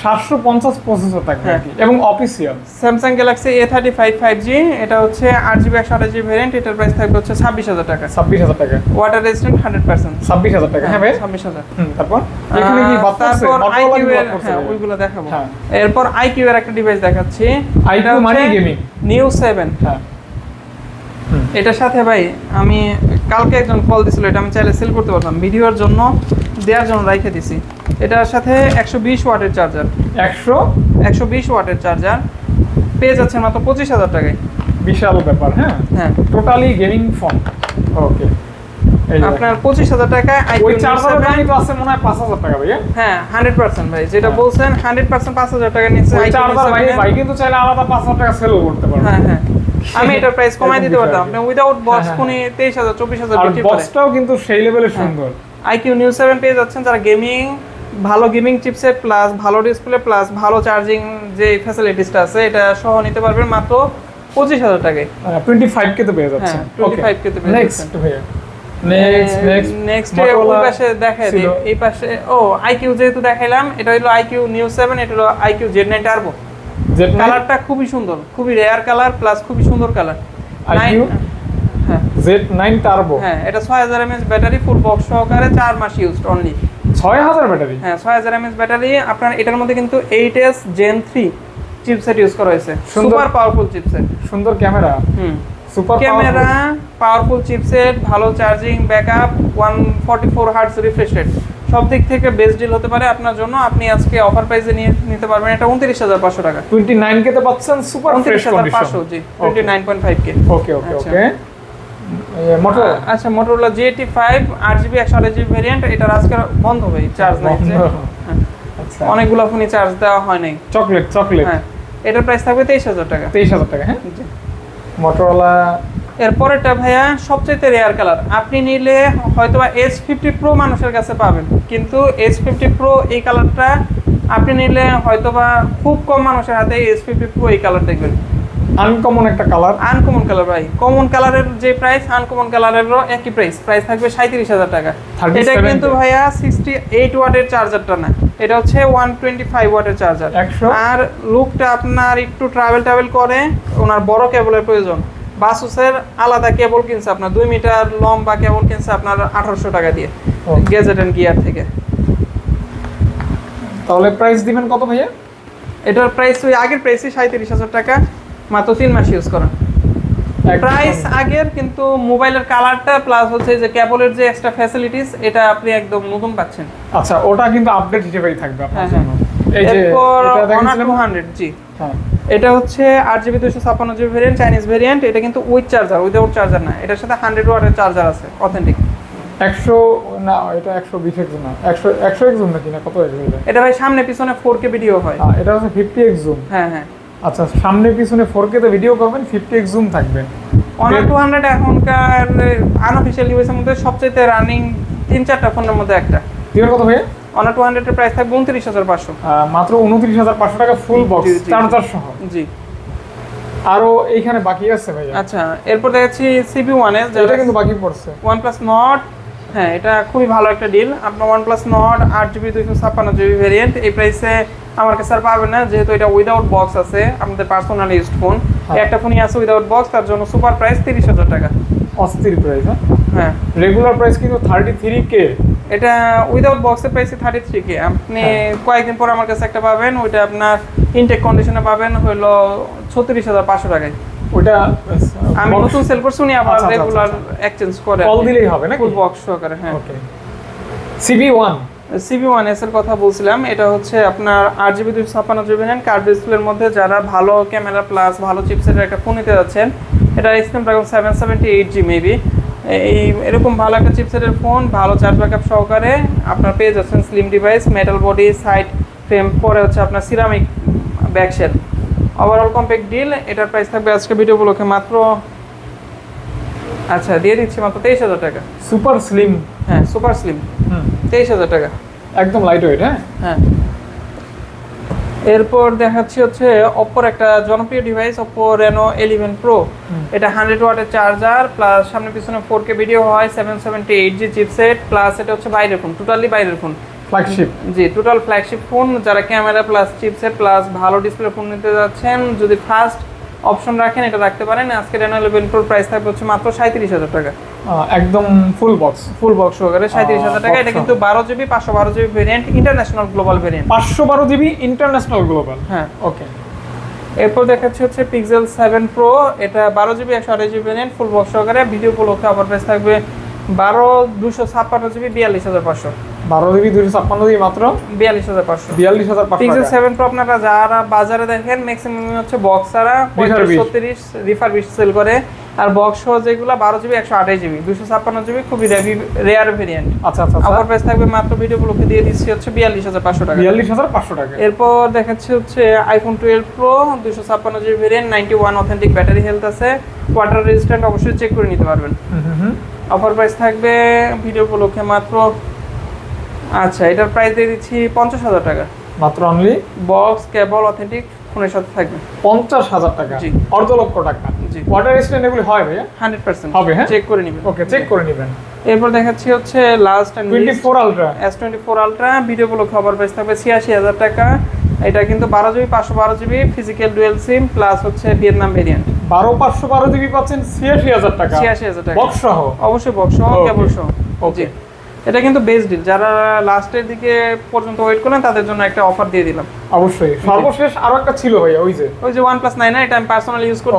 Speaker 2: 750 প্রসেসর থাকবে আর কি, এবং official.
Speaker 1: Samsung Galaxy A35 5G, এটা হচ্ছে 8GB 128GB ভেরিয়েন্ট, এটার প্রাইস থাকবে হচ্ছে 26000 টাকা।
Speaker 2: 26000 টাকা,
Speaker 1: ওয়াটার রেজিস্ট্যান্ট 100%।
Speaker 2: 26000 টাকা। হ্যাঁ ভাই
Speaker 1: 26000।
Speaker 2: তারপর এখানে কি বাদ করছে?
Speaker 1: তারপর
Speaker 2: Motorola
Speaker 1: IQ
Speaker 2: কি
Speaker 1: এর,
Speaker 2: বাদ করছে?
Speaker 1: হ্যাঁ ওইগুলো দেখাবো।
Speaker 2: হ্যাঁ।
Speaker 1: এরপর IQ এর একটা ডিভাইস দেখাচ্ছি,
Speaker 2: IQ
Speaker 1: এটা হচ্ছে
Speaker 2: মানে gaming।
Speaker 1: Neo 7।
Speaker 2: হ্যাঁ
Speaker 1: এটার সাথে ভাই আমি কালকে একজন কল দিছিল, এটা আমি চাইলে সেল করতে পারতাম, ভিডিওর জন্য দেওয়ার জন্য রাইখে দিছি। এটার সাথে 120 ওয়াটের চার্জার, 120 ওয়াটের চার্জার পেয়ে যাচ্ছে মাত্র 25000 টাকায়।
Speaker 2: বিশাল ব্যাপার। হ্যাঁ
Speaker 1: হ্যাঁ
Speaker 2: টোটালি গেমিং ফোন। ওকে,
Speaker 1: আপনার 25000 টাকায় IQ
Speaker 2: ওই
Speaker 1: Neo
Speaker 2: চার্জারের
Speaker 1: 7
Speaker 2: দামই তো আছে মনে হয় 5000 টাকা ভাইয়া।
Speaker 1: হ্যাঁ 100% ভাই, যেটা
Speaker 2: হ্যাঁ।
Speaker 1: বলছেন 100% 5000 টাকা নিচ্ছে
Speaker 2: ওই
Speaker 1: IQ Neo
Speaker 2: চার্জার ভাই
Speaker 1: 7
Speaker 2: ভাই কিন্তু চাইলে আলাদা 5000 টাকা সেলও করতে পারবে।
Speaker 1: হ্যাঁ হ্যাঁ আমি এটার প্রাইস কমাই দিতে
Speaker 2: এরকম
Speaker 1: পারতাম,
Speaker 2: বিষয়
Speaker 1: আপনি উইদাউট বক্স
Speaker 2: হ্যাঁ,
Speaker 1: ফোনে 23000 24000
Speaker 2: আর
Speaker 1: বিক্রি করে।
Speaker 2: বক্সটাও কিন্তু সেই লেভেলের সুন্দর।
Speaker 1: IQ Neo 7 পেয়ে যাচ্ছেন যারা গেমিং, ভালো গেমিং চিপসেট প্লাস ভালো ডিসপ্লে প্লাস ভালো চার্জিং যে ফ্যাসিলিটিসটা আছে, এটা সহ নিতে পারবেন মাত্র 25000 টাকায়।
Speaker 2: 25 কে তো পেয়ে যাচ্ছে।
Speaker 1: হ্যাঁ 25 কে তো পেয়ে
Speaker 2: নেক্সট
Speaker 1: যাচ্ছেন।
Speaker 2: ভাইয়া, নেক্সট
Speaker 1: নেক্সট ওই পাশে দেখাই দিই, এই পাশে IQ যেহেতু দেখাইলাম, এটা হলো IQ Neo 7, এটা হলো IQ Z9 Turbo। কালারটা খুবই সুন্দর, খুবই রেয়ার কালার প্লাস খুবই সুন্দর কালার।
Speaker 2: IQ
Speaker 1: হ্যাঁ
Speaker 2: Z9 টার্বো।
Speaker 1: হ্যাঁ এটা 6000 mAh ব্যাটারি, ফুল বক্স সহকারে 4 মাস ইউজড অনলি।
Speaker 2: 6000 ব্যাটারি?
Speaker 1: হ্যাঁ 6000 mAh ব্যাটারি। আপনার এটার মধ্যে কিন্তু 8S Gen 3 চিপসেট ইউজ করা হয়েছে,
Speaker 2: সুন্দর।
Speaker 1: Super powerful chipset.
Speaker 2: সুন্দর camera, super
Speaker 1: camera, powerful chipset, ভালো charging backup, 144 hertz refresh rate, সব দিক থেকে বেস্ট ডিল হতে পারে আপনার জন্য। আপনি আজকে অফার প্রাইসে নিতে পারবেন এটা 29,500 টাকা।
Speaker 2: 29K তে পাচ্ছেন সুপার ফ্রেশ কন্ডিশন।
Speaker 1: 29,500 জি, 29.5K।
Speaker 2: ওকে ওকে ওকে। মোটরোলা,
Speaker 1: আচ্ছা Motorola GT5 8GB 128GB variant, এটার আজকে বন্ধ ভাই, চার্জ নাই।
Speaker 2: আচ্ছা,
Speaker 1: অনেকগুলো ফোনে চার্জ দেওয়া হয় নাই।
Speaker 2: চকলেট।
Speaker 1: হ্যাঁ, এটার প্রাইস থাকবে 23,000 টাকা।
Speaker 2: 23,000 টাকা। হ্যাঁ,
Speaker 1: জি।
Speaker 2: মোটরোলা।
Speaker 1: এরপরেরটা ভাইয়া সবচেয়ে রেয়ার কালার, আপনি নিলে হয়তোবা S50 Pro মানুষের কাছে পাবেন, কিন্তু S50 Pro এই কালারটা আপনি নিলে হয়তোবা খুব কম মানুষের হাতে S50 Pro এই কালার দেখবেন।
Speaker 2: আনকমন একটা কালার।
Speaker 1: আনকমন কালার ভাই, কমন কালারের যে প্রাইস আনকমন কালারেরও একই প্রাইস থাকবে 37,000 টাকা। এটা কিন্তু ভাইয়া 68 ওয়াটের চার্জারটা না, এটা হচ্ছে 125 ওয়াটের চার্জার। আর লুকটা আপনার একটু ট্রাভেল করে, ওনার বড় কেবলের প্রয়োজন। বাসুসের আলাদা কেবল কিনছে আপনার 2 মিটার লম্বা কেবল কিনছে আপনার 1800 টাকা দিয়ে গ্যাজেট এন্ড গিয়ার থেকে।
Speaker 2: তাহলে প্রাইস দিবেন কত ভাইয়া?
Speaker 1: এটার প্রাইস ওই আগের প্রাইসই 37,000 টাকা, মাত্র 3 মাস ইউজ করা প্রাইস আগের, কিন্তু মোবাইলের কালারটা প্লাস হচ্ছে যে কেবলের যে এক্সট্রা ফ্যাসিলিটিস এটা আপনি একদম নতুন পাচ্ছেন।
Speaker 2: আচ্ছা, ওটা কিন্তু আপডেট হিসেবেই থাকবে আপনার জন্য।
Speaker 1: এই যে এটা দেখেন 200 জি, হ্যাঁ এটা হচ্ছে 8GB 256GB variant, Chinese variant. এটা কিন্তু উইথ চার্জার, উইদাউট চার্জার না, এটার সাথে 100 ওয়াটের চার্জার আছে অথেন্টিক।
Speaker 2: 100 না, এটা 120x না, 100x জুম নাকি না, কত এটা?
Speaker 1: এটা ভাই সামনে পিছনে 4K ভিডিও হয়।
Speaker 2: এটা হচ্ছে 50x জুম।
Speaker 1: হ্যাঁ।
Speaker 2: আচ্ছা, সামনে পিছনে 4K তে ভিডিও করবেন, 50x জুম থাকবে।
Speaker 1: Honor 200 এখনকার আনঅফিশিয়াল ইউএসের মধ্যে সবচেয়ে রানিং 3-4টা ফোনের মধ্যে একটা।
Speaker 2: এর কত ভাই?
Speaker 1: Honor 200 এর প্রাইস থাকবে 29,500।
Speaker 2: মাত্র 29,500 টাকা ফুল বক্স চার্জার সহ।
Speaker 1: জি।
Speaker 2: আরো এইখানে বাকি আছে ভাই।
Speaker 1: আচ্ছা, এরপর দেখাচ্ছি CB1S,
Speaker 2: যেটা কিন্তু বাকি পড়ছে
Speaker 1: OnePlus Nord। হ্যাঁ, এটা খুবই ভালো একটা ডিল। আপনার OnePlus Nord 8GB 256GB variant এই প্রাইসে আমার কাছে আর পাবেন না, যেহেতু এটা উইদাউট বক্স আছে, আমাদের পার্সোনাল ইউজড ফোন। একটা ফোনই আছে উইদাউট বক্স, তার জন্য সুপার প্রাইস 30,000 টাকা।
Speaker 2: অস্থির প্রাইস। হ্যাঁ,
Speaker 1: হ্যাঁ
Speaker 2: রেগুলার প্রাইস কিন্তু 33K।
Speaker 1: এটা উইদাউট বক্সের প্রাইস 33K। আপনি কয়েকদিন পর আমার কাছে একটা পাবেন, ওইটা আপনার ইনটেক কন্ডিশনে পাবেন হলো 36,500 টাকায়।
Speaker 2: ওটা
Speaker 1: আমি নতুন সেল করছি, উনি আবার রেগুলার এক্সচেঞ্জ করে
Speaker 2: কল দিলেই হবে না,
Speaker 1: ফুল বক্স সহকারে। হ্যাঁ,
Speaker 2: ওকে।
Speaker 1: CB1S এর কথা বলছিলাম, এটা হচ্ছে আপনার 8GB 256GB ভেরিয়েন্ট, কার্ভ ডিসপ্লের মধ্যে যারা ভালো ক্যামেরা প্লাস ভালো চিপসেটের একটা ফোন নিতে যাচ্ছেন, এটা Snapdragon 778G মেবি, এই এরকম ভালো একটা চিপসেটের ফোন, ভালো চার্জ ব্যাকআপ সহকারে আপনার পেয়ে যাচ্ছেন। Slim device, metal body, side frame, পরে হচ্ছে আপনার ceramic back shell, overall compact deal. এটার প্রাইস থাকবে আজকে ভিডিও উপলক্ষে মাত্র, আচ্ছা দিয়ে দিচ্ছি মাত্র 23,000 টাকা।
Speaker 2: Super slim.
Speaker 1: হ্যাঁ, সুপার স্লিম 23,000 টাকা,
Speaker 2: একদম লাইট ওয়েট।
Speaker 1: হ্যাঁ। এরপর দেখাচ্ছি হচ্ছে Oppoর একটা জনপ্রিয় ডিভাইস, Oppo Reno 11 Pro। এটা 100 ওয়াটের চার্জার প্লাস সামনে পিছনে 4K ভিডিও হয়, 778G চিপসেট প্লাস এটা হচ্ছে বাইরের ফোন, টোটালি বাইরের ফোন,
Speaker 2: ফ্ল্যাগশিপ।
Speaker 1: জি, টোটাল ফ্ল্যাগশিপ ফোন। যারা ক্যামেরা প্লাস চিপসেট প্লাস ভালো ডিসপ্লে ফোন নিতে যাচ্ছেন, যদি ফার্স্ট অপশন রাখেন এটা রাখতে পারেন। আজকে Reno 11 Pro প্রাইস থাকবে হচ্ছে মাত্র 37,000 টাকা,
Speaker 2: একদম ফুল বক্স
Speaker 1: সহকারে 37,000 টাকা। এটা কিন্তু 12GB 512GB variant, international global variant,
Speaker 2: 512GB international global.
Speaker 1: হ্যাঁ,
Speaker 2: ওকে।
Speaker 1: এরপর দেখাচ্ছি হচ্ছে Pixel 7 Pro, এটা 12GB 128GB variant, full box সহকারে। ভিডিও উপলক্ষে অফার প্রাইস থাকবে 256GB 42,500।
Speaker 2: 12GB 256GB মাত্র
Speaker 1: 42,500।
Speaker 2: 42,500।
Speaker 1: Pixel 7 Pro আপনারা যারা বাজারে দেখেন ম্যাক্সিমাম হচ্ছে বক্স ছাড়া 35-36 রিফারবিশ সেল করে, আর বক্স সহ যেগুলো 12GB 128GB 256GB খুবই রেয়ার ভেরিয়েন্ট।
Speaker 2: আচ্ছা,
Speaker 1: অফার প্রাইস থাকবে মাত্র ভিডিও উপলক্ষে দিয়ে দিচ্ছি হচ্ছে 42,500 টাকা।
Speaker 2: 42,500 টাকা।
Speaker 1: এরপর দেখাচ্ছি হচ্ছে iPhone 12 Pro 256GB variant, 91 authentic battery health আছে, ওয়াটার রেজিস্ট্যান্ট, অবশ্যই চেক করে নিতে পারবেন। অফার প্রাইস থাকবে ভিডিও উপলক্ষে মাত্র, আচ্ছা এটার প্রাইস দিয়ে দিচ্ছি 50,000 টাকা
Speaker 2: মাত্র। অনলি
Speaker 1: বক্স কেবল অথেন্টিক ফোনের সাথে থাকবে
Speaker 2: 50,000 টাকা,
Speaker 1: জি,
Speaker 2: অর্ধ লক্ষ টাকা।
Speaker 1: জি,
Speaker 2: ওয়াটার রেজিস্ট্যান্ট এগুলো হয় ভাইয়া?
Speaker 1: 100%
Speaker 2: হবে, হ্যাঁ,
Speaker 1: চেক করে নেবেন।
Speaker 2: ওকে, চেক করে নেবেন।
Speaker 1: এরপর দেখাচ্ছি হচ্ছে last and
Speaker 2: 24 ultra,
Speaker 1: S24 ultra video উপলক্ষে অফার প্রাইস থাকবে 86,000 টাকা। এটা কিন্তু 12GB 512GB physical dual SIM plus হচ্ছে ভিয়েতনাম ভেরিয়েন্ট।
Speaker 2: 512GB পাচ্ছেন 86,000 টাকা,
Speaker 1: 86,000 টাকা
Speaker 2: বক্স সহ।
Speaker 1: অবশ্যই বক্স সহ, কেবল সহ। ওকে, এটা কিন্তু বেস্ট ডিল, যারা লাস্টের দিকে পর্যন্ত ওয়েট করলেন তাদের জন্য একটা অফার দিয়ে দিলাম।
Speaker 2: অবশ্যই। সর্বশেষ আরো একটা ছিল ভাইয়া, ওই যে
Speaker 1: OnePlus 9 এটা আমি পার্সোনালি ইউজ করি।